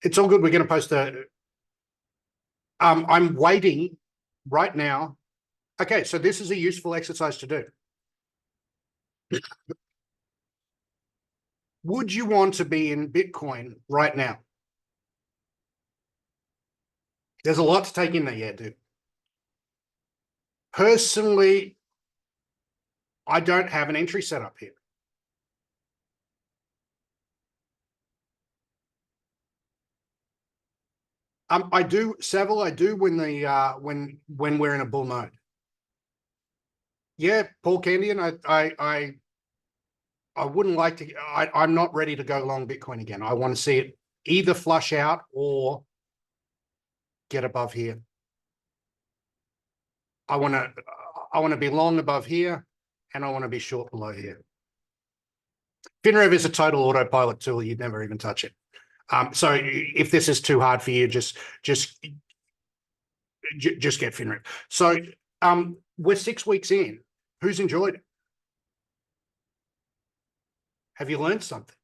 It's all good. We're going to post I'm waiting right now. Okay, so this is a useful exercise to do. Would you want to be in Bitcoin right now? There's a lot to take in there, yeah, dude. Personally, I don't have an entry set up here. I do, Savile, I do when we're in a bull mode. Yeah, Paul Candian, I wouldn't like to, I'm not ready to go long Bitcoin again. I want to see it either flush out or get above here. I want to be long above here and I want to be short below here. FinRev is a total autopilot tool. You'd never even touch it. So if this is too hard for you, just get FinRev. So we're 6 weeks in. Who's enjoyed it? Have you learned something?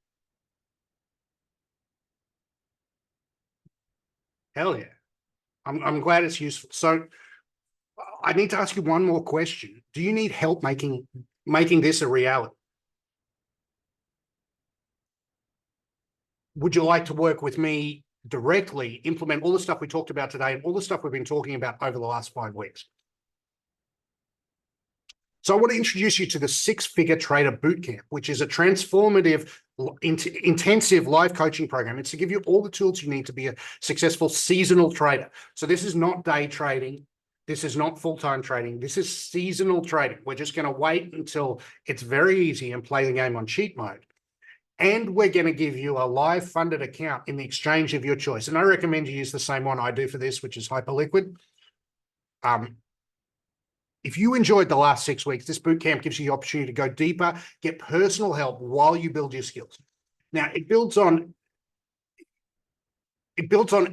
Hell yeah. I'm glad it's useful. So I need to ask you one more question. Do you need help making this a reality? Would you like to work with me directly, implement all the stuff we talked about today and all the stuff we've been talking about over the last 5 weeks? So I want to introduce you to the Six-Figure Trader Bootcamp, which is a transformative, intensive live coaching program. It's to give you all the tools you need to be a successful seasonal trader. So this is not day trading. This is not full-time trading. This is seasonal trading. We're just going to wait until it's very easy and play the game on cheat mode. And we're going to give you a live funded account in the exchange of your choice. And I recommend you use the same one I do for this, which is Hyperliquid. If you enjoyed the last 6 weeks, this bootcamp gives you the opportunity to go deeper, get personal help while you build your skills. Now, it builds on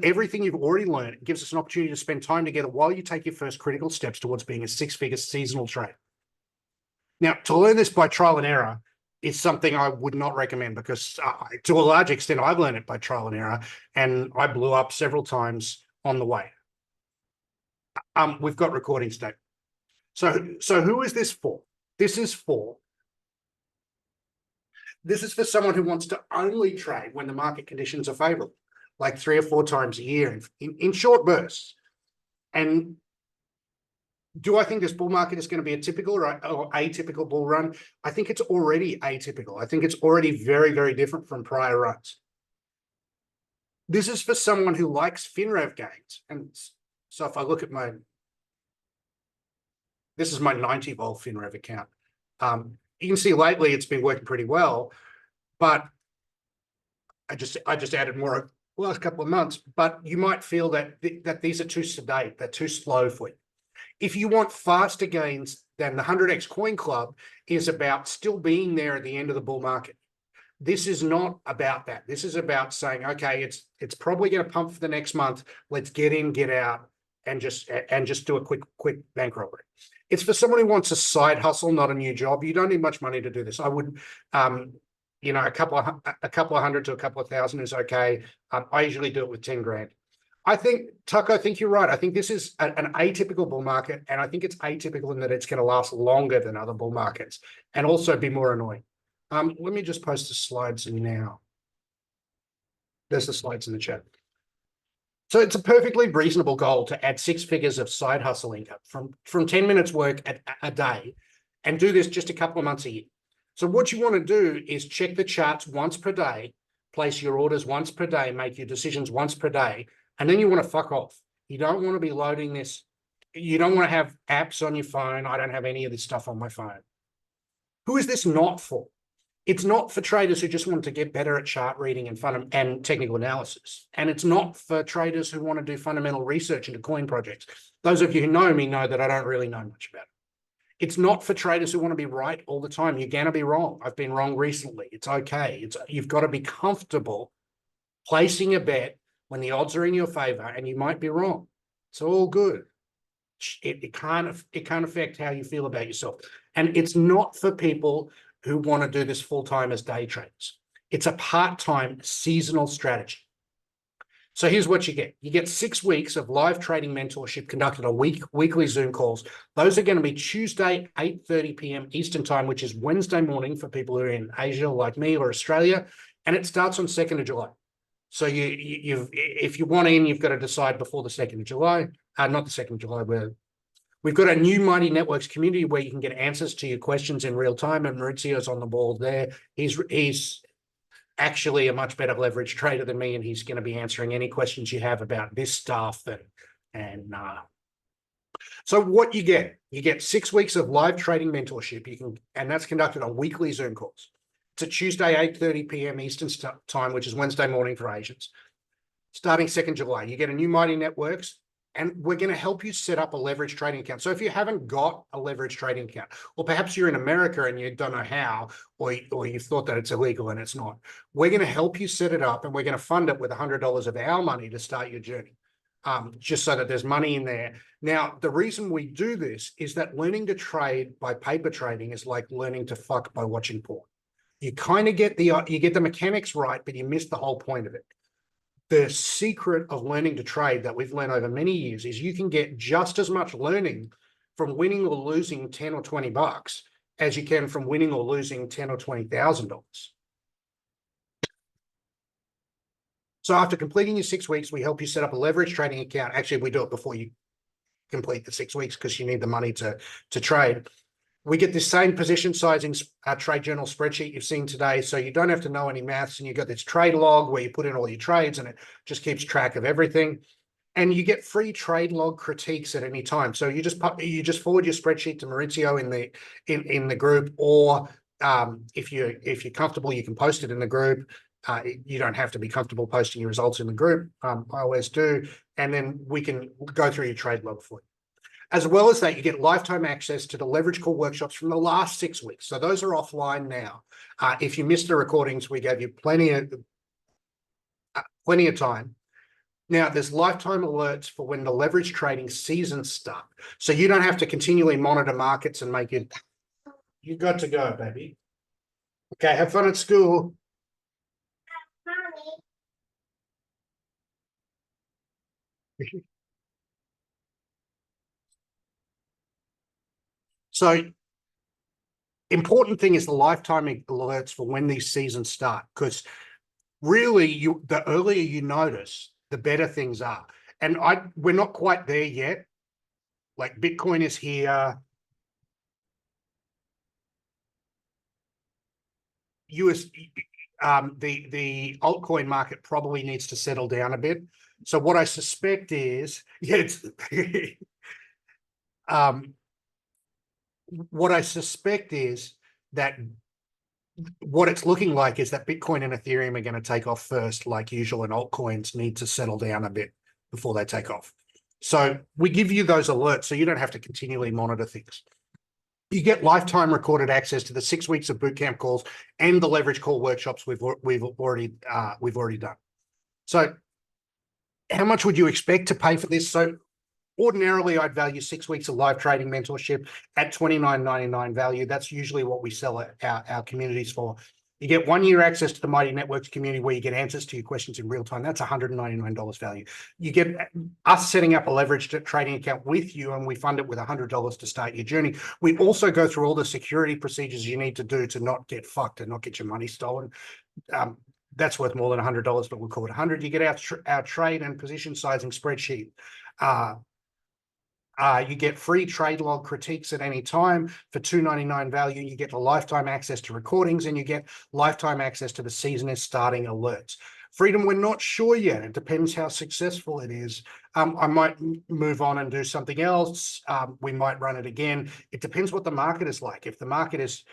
everything you've already learned. It gives us an opportunity to spend time together while you take your first critical steps towards being a six-figure seasonal trader. Now, to learn this by trial and error is something I would not recommend because to a large extent, I've learned it by trial and error, and I blew up several times on the way. We've got recordings today. So who is this for? This is for someone who wants to only trade when the market conditions are favorable, like 3 or 4 times a year in short bursts. And do I think this bull market is going to be a typical or atypical bull run? I think it's already atypical. I think it's already very, very different from prior runs. This is for someone who likes FinRev gains. And so if I look at this is my 90 vol FinRev account. You can see lately it's been working pretty well, but I just added more the last couple of months. But you might feel that these are too sedate, they're too slow for you. If you want faster gains, then the 100x Coin Club is about still being there at the end of the bull market. This is not about that. This is about saying, okay, it's probably going to pump for the next month. Let's get in, get out, and just do a quick bank robbery. It's for someone who wants a side hustle, not a new job. You don't need much money to do this. I would, a couple of hundred to a couple of thousand is okay. I usually do it with 10 grand. I think, Tuck, I think you're right. I think this is an atypical bull market, and I think it's atypical in that it's going to last longer than other bull markets and also be more annoying. Let me just post the slides now. There's the slides in the chat. So it's a perfectly reasonable goal to add 6 figures of side hustle income from 10 minutes work a day and do this just a couple of months a year. So what you want to do is check the charts once per day, place your orders once per day, make your decisions once per day, and then you want to fuck off. You don't want to be loading this. You don't want to have apps on your phone. I don't have any of this stuff on my phone. Who is this not for? It's not for traders who just want to get better at chart reading and technical analysis. And it's not for traders who want to do fundamental research into coin projects. Those of you who know me know that I don't really know much about it. It's not for traders who want to be right all the time. You're going to be wrong. I've been wrong recently. It's okay. You've got to be comfortable placing a bet when the odds are in your favor and you might be wrong. It's all good. It can't affect how you feel about yourself. And it's not for people who want to do this full-time as day traders. It's a part-time seasonal strategy. So here's what you get. You get 6 weeks of live trading mentorship conducted on weekly Zoom calls. Those are going to be Tuesday, 8:30 p.m. Eastern time, which is Wednesday morning for people who are in Asia like me or Australia. And it starts on 2nd of July. So if you want in, you've got to decide before the 2nd of July. Not the 2nd of July, we've got a new Mighty Networks community where you can get answers to your questions in real time, and Maurizio's on the ball there. He's actually a much better leverage trader than me, and he's going to be answering any questions you have about this stuff. So what you get 6 weeks of live trading mentorship. And that's conducted on weekly Zoom calls. It's a Tuesday, 8:30 p.m. Eastern time, which is Wednesday morning for Asians. Starting 2nd July, you get a new Mighty Networks. And we're going to help you set up a leverage trading account. So if you haven't got a leverage trading account, or perhaps you're in America and you don't know how, or you've thought that it's illegal and it's not, we're going to help you set it up, and we're going to fund it with $100 of our money to start your journey, just so that there's money in there. Now, the reason we do this is that learning to trade by paper trading is like learning to fuck by watching porn. You kind of get the mechanics right, but you miss the whole point of it. The secret of learning to trade that we've learned over many years is you can get just as much learning from winning or losing 10 or 20 bucks as you can from winning or losing $10,000 or $20,000. So after completing your 6 weeks, we help you set up a leverage trading account. Actually, we do it before you complete the 6 weeks because you need the money to trade. We get the same position sizing trade journal spreadsheet you've seen today. So you don't have to know any maths, and you've got this trade log where you put in all your trades and it just keeps track of everything. And you get free trade log critiques at any time. So you just forward your spreadsheet to Maurizio in the group, or if you're comfortable, you can post it in the group. You don't have to be comfortable posting your results in the group. I always do. And then we can go through your trade log for you. As well as that, you get lifetime access to the Leverage Call workshops from the last 6 weeks. So those are offline now. If you missed the recordings, we gave you plenty of time. Now, there's lifetime alerts for when the leverage trading seasons start. So you don't have to continually monitor markets and make it. You got to go, baby. Okay, have fun at school. Mommy. So important thing is the lifetime alerts for when these seasons start, because really the earlier you notice, the better things are. And we're not quite there yet. Like Bitcoin is here. The altcoin market probably needs to settle down a bit. So what I suspect is, what I suspect is that what it's looking like is that Bitcoin and Ethereum are going to take off first, like usual, and altcoins need to settle down a bit before they take off. So we give you those alerts so you don't have to continually monitor things. You get lifetime recorded access to the 6 weeks of bootcamp calls and the leverage call workshops we've already done. So how much would you expect to pay for this? So ordinarily, I'd value 6 weeks of live trading mentorship at $29.99 value. That's usually what we sell our communities for. You get 1 year access to the Mighty Networks community where you get answers to your questions in real time. That's $199 value. You get us setting up a leveraged trading account with you, and we fund it with $100 to start your journey. We also go through all the security procedures you need to do to not get fucked and not get your money stolen. that's worth more than $100, but we'll call it 100. You get our trade and position sizing spreadsheet. You get free trade log critiques at any time for $2.99 value. You get the lifetime access to recordings, and you get lifetime access to the season is starting alerts. Freedom, we're not sure yet. It depends how successful it is. I might move on and do something else. We might run it again. It depends what the market is like. If the market is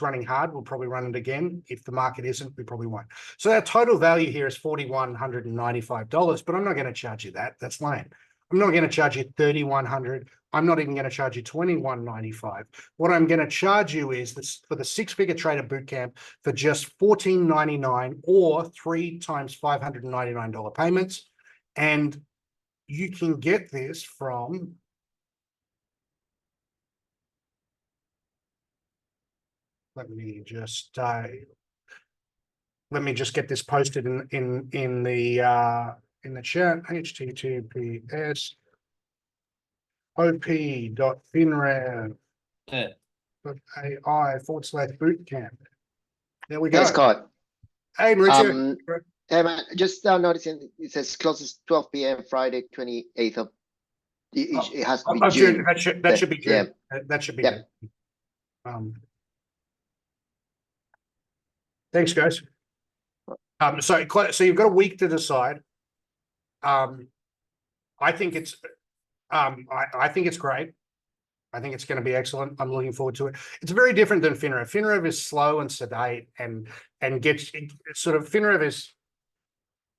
running hard, we'll probably run it again. If the market isn't, we probably won't. So our total value here is $4,195, but I'm not going to charge you that. That's lame. I'm not going to charge you $3,100. I'm not even going to charge you $2,195. What I'm going to charge you is this for the Six-Figure Trader Bootcamp for just $1,499 or 3 times $599 payments. And you can get this from let me just get this posted in the chat. HTTPS op.finrev.ai/bootcamp. There we go. Hey, Scott. Hey, Mauricio. Hey, man, just noticing it says closes 12 p.m. Friday, 28th of. It has to be June. That should be June. Yeah. That should be Yeah. June. Thanks, guys. So you've got a week to decide. I think it's I think it's great. I think it's going to be excellent. I'm looking forward to it. It's very different than FINREV. FINREV is slow and sedate and gets sort of FINREV is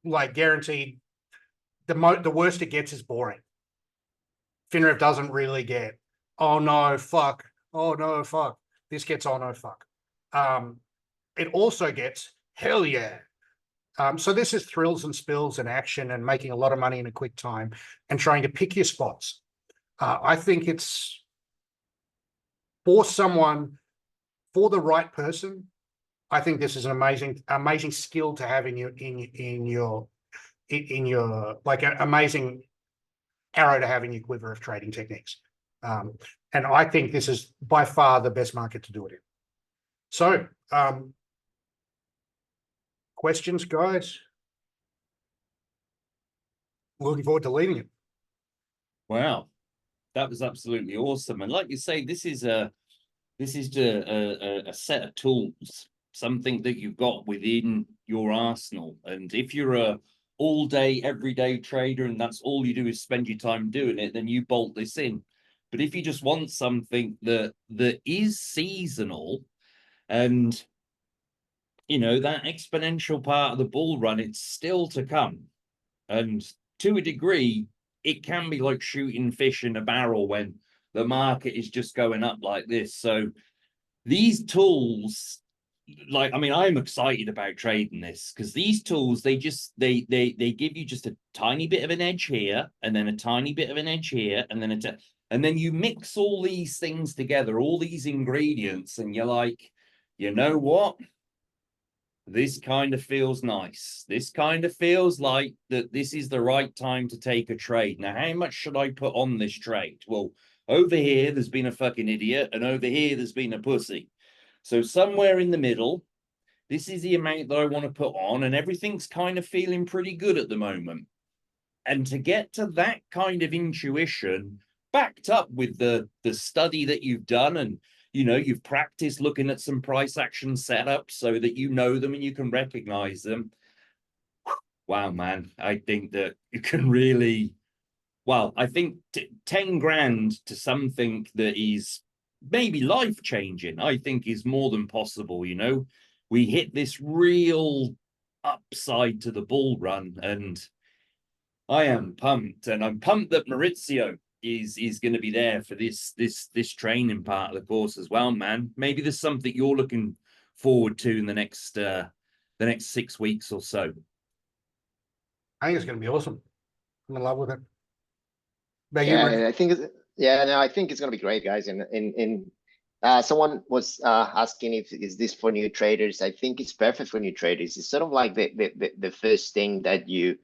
like guaranteed. The worst it gets is boring. FINREV doesn't really get, oh no, fuck. Oh no, fuck. This gets, oh no, fuck. It also gets, hell yeah. So this is thrills and spills and action and making a lot of money in a quick time and trying to pick your spots. I think it's for someone, for the right person. I think this is an amazing skill to have in your like an amazing arrow to have in your quiver of trading techniques. And I think this is by far the best market to do it in. So, questions, guys? Looking forward to leading it. Wow, that was absolutely awesome. And like you say, this is a set of tools, something that you've got within your arsenal. And if you're a all-day, everyday trader and that's all you do is spend your time doing it, then you bolt this in. But if you just want something that is seasonal, and you know, that exponential part of the bull run, it's still to come. And to a degree, it can be like shooting fish in a barrel when the market is just going up like this. So these tools, like, I mean, I'm excited about trading this because these tools, they give you just a tiny bit of an edge here, and then a tiny bit of an edge here, and then you mix all these things together, all these ingredients, and you're like, you know what? This kind of feels nice. This kind of feels like that this is the right time to take a trade. Now, how much should I put on this trade? Well, over here, there's been a fucking idiot, and over here, there's been a pussy. So somewhere in the middle, this is the amount that I want to put on, and everything's kind of feeling pretty good at the moment. And to get to that kind of intuition, backed up with the study that you've done, and you know, you've practiced looking at some price action setups so that you know them and you can recognize them. Wow, man, I think that you can really, well, I think 10 grand to something that is maybe life-changing, I think is more than possible. You know, we hit this real upside to the bull run, and I am pumped, and I'm pumped that Mauricio is going to be there for this training part of the course as well, man. Maybe there's something you're looking forward to in the next 6 weeks or so. I think it's going to be awesome. I'm in love with it. Yeah, I think it's going to be great, guys. And someone was asking if is this for new traders. I think it's perfect for new traders. It's sort of like the first thing that you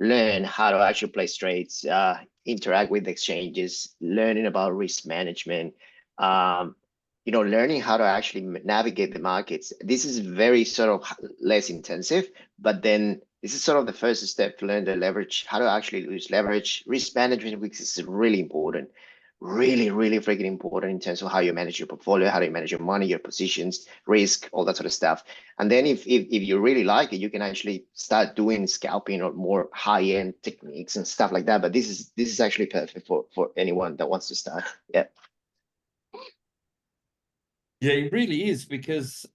learn how to actually place trades, interact with exchanges, learning about risk management. you know, learning how to actually navigate the markets. This is very sort of less intensive, but then this is sort of the first step to learn the leverage, how to actually use leverage. Risk management, which is really important, really freaking important in terms of how you manage your portfolio, how do you manage your money, your positions, risk, all that sort of stuff. And then if you really like it, you can actually start doing scalping or more high-end techniques and stuff like that. But this is actually perfect for anyone that wants to start. Yeah. Yeah, it really is, because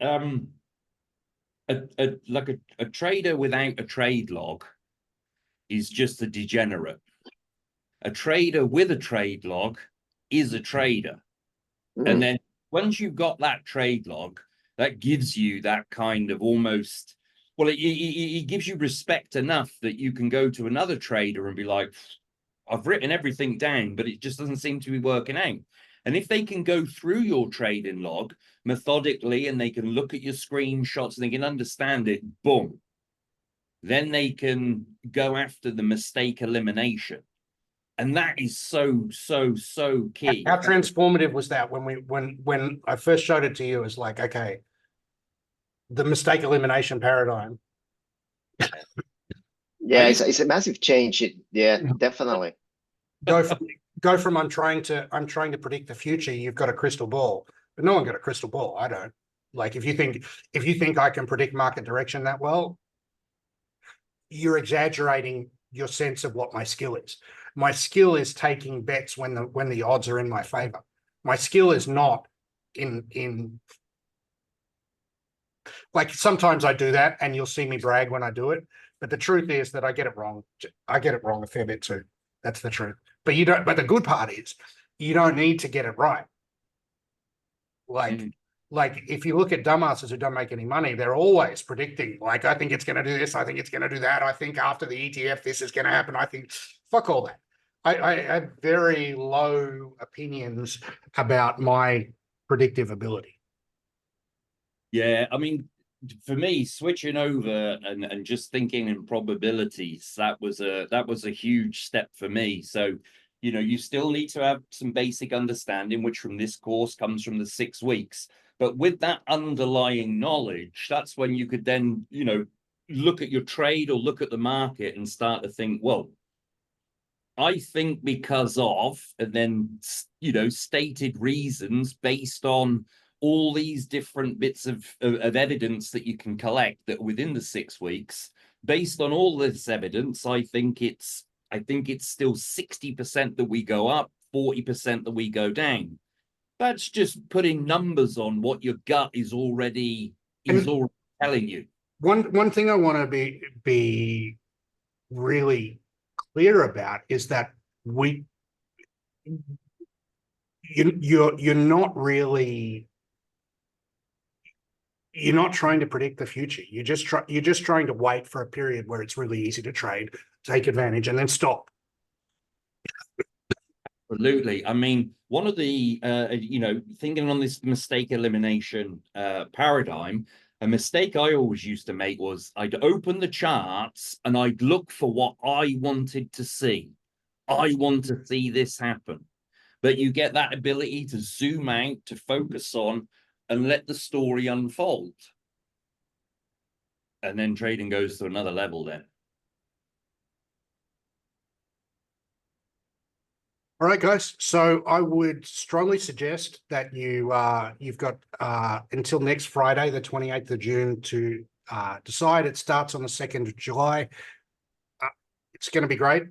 like a trader without a trade log is just a degenerate. A trader with a trade log is a trader. And then once you've got that trade log, that gives you that kind of almost, well, it gives you respect enough that you can go to another trader and be like, I've written everything down, but it just doesn't seem to be working out. And if they can go through your trading log methodically, and they can look at your screenshots and they can understand it, boom, then they can go after the mistake elimination. And that is so key. How transformative was that when I first showed it to you? It was like, okay, the mistake elimination paradigm. Yeah, it's a massive change. Yeah, definitely. Go from I'm trying to predict the future. You've got a crystal ball, but no one got a crystal ball. I don't. Like, if you think I can predict market direction that well, you're exaggerating your sense of what my skill is. My skill is taking bets when the odds are in my favor. My skill is not in like, sometimes I do that and you'll see me brag when I do it. But the truth is that I get it wrong. I get it wrong a fair bit too. That's the truth. But the good part is you don't need to get it right. Like if you look at dumbasses who don't make any money, they're always predicting, like, I think it's going to do this, I think it's going to do that, I think after the ETF this is going to happen, I think, fuck all that. I have very low opinions about my predictive ability. Yeah, I mean, for me, switching over and just thinking in probabilities, that was a huge step for me. So, you know, you still need to have some basic understanding, which from this course comes from the 6 weeks. But with that underlying knowledge, that's when you could then, you know, look at your trade or look at the market and start to think, well, I think because of, and then, you know, stated reasons based on all these different bits of evidence that you can collect that within the 6 weeks, based on all this evidence, I think it's still 60% that we go up, 40% that we go down. That's just putting numbers on what your gut is already telling you. One thing I want to be really clear about is that you're not trying to predict the future. You're just trying to wait for a period where it's really easy to trade, take advantage, and then stop. Absolutely. I mean, one of the, you know, thinking on this mistake elimination paradigm, a mistake I always used to make was I'd open the charts and I'd look for what I wanted to see. I want to see this happen. But you get that ability to zoom out, to focus on, and let the story unfold. And then trading goes to another level then. All right, guys. So I would strongly suggest that you've got until next Friday, the 28th of June, to decide. It starts on the 2nd of July. It's going to be great.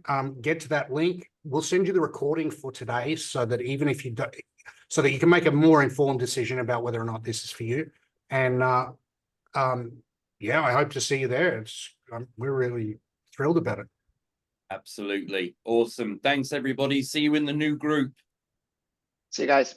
Get to that link. We'll send you the recording for today, so that even if you don't, so that you can make a more informed decision about whether or not this is for you. And yeah, I hope to see you there. We're really thrilled about it. Absolutely. Awesome. Thanks, everybody. See you in the new group. See you guys.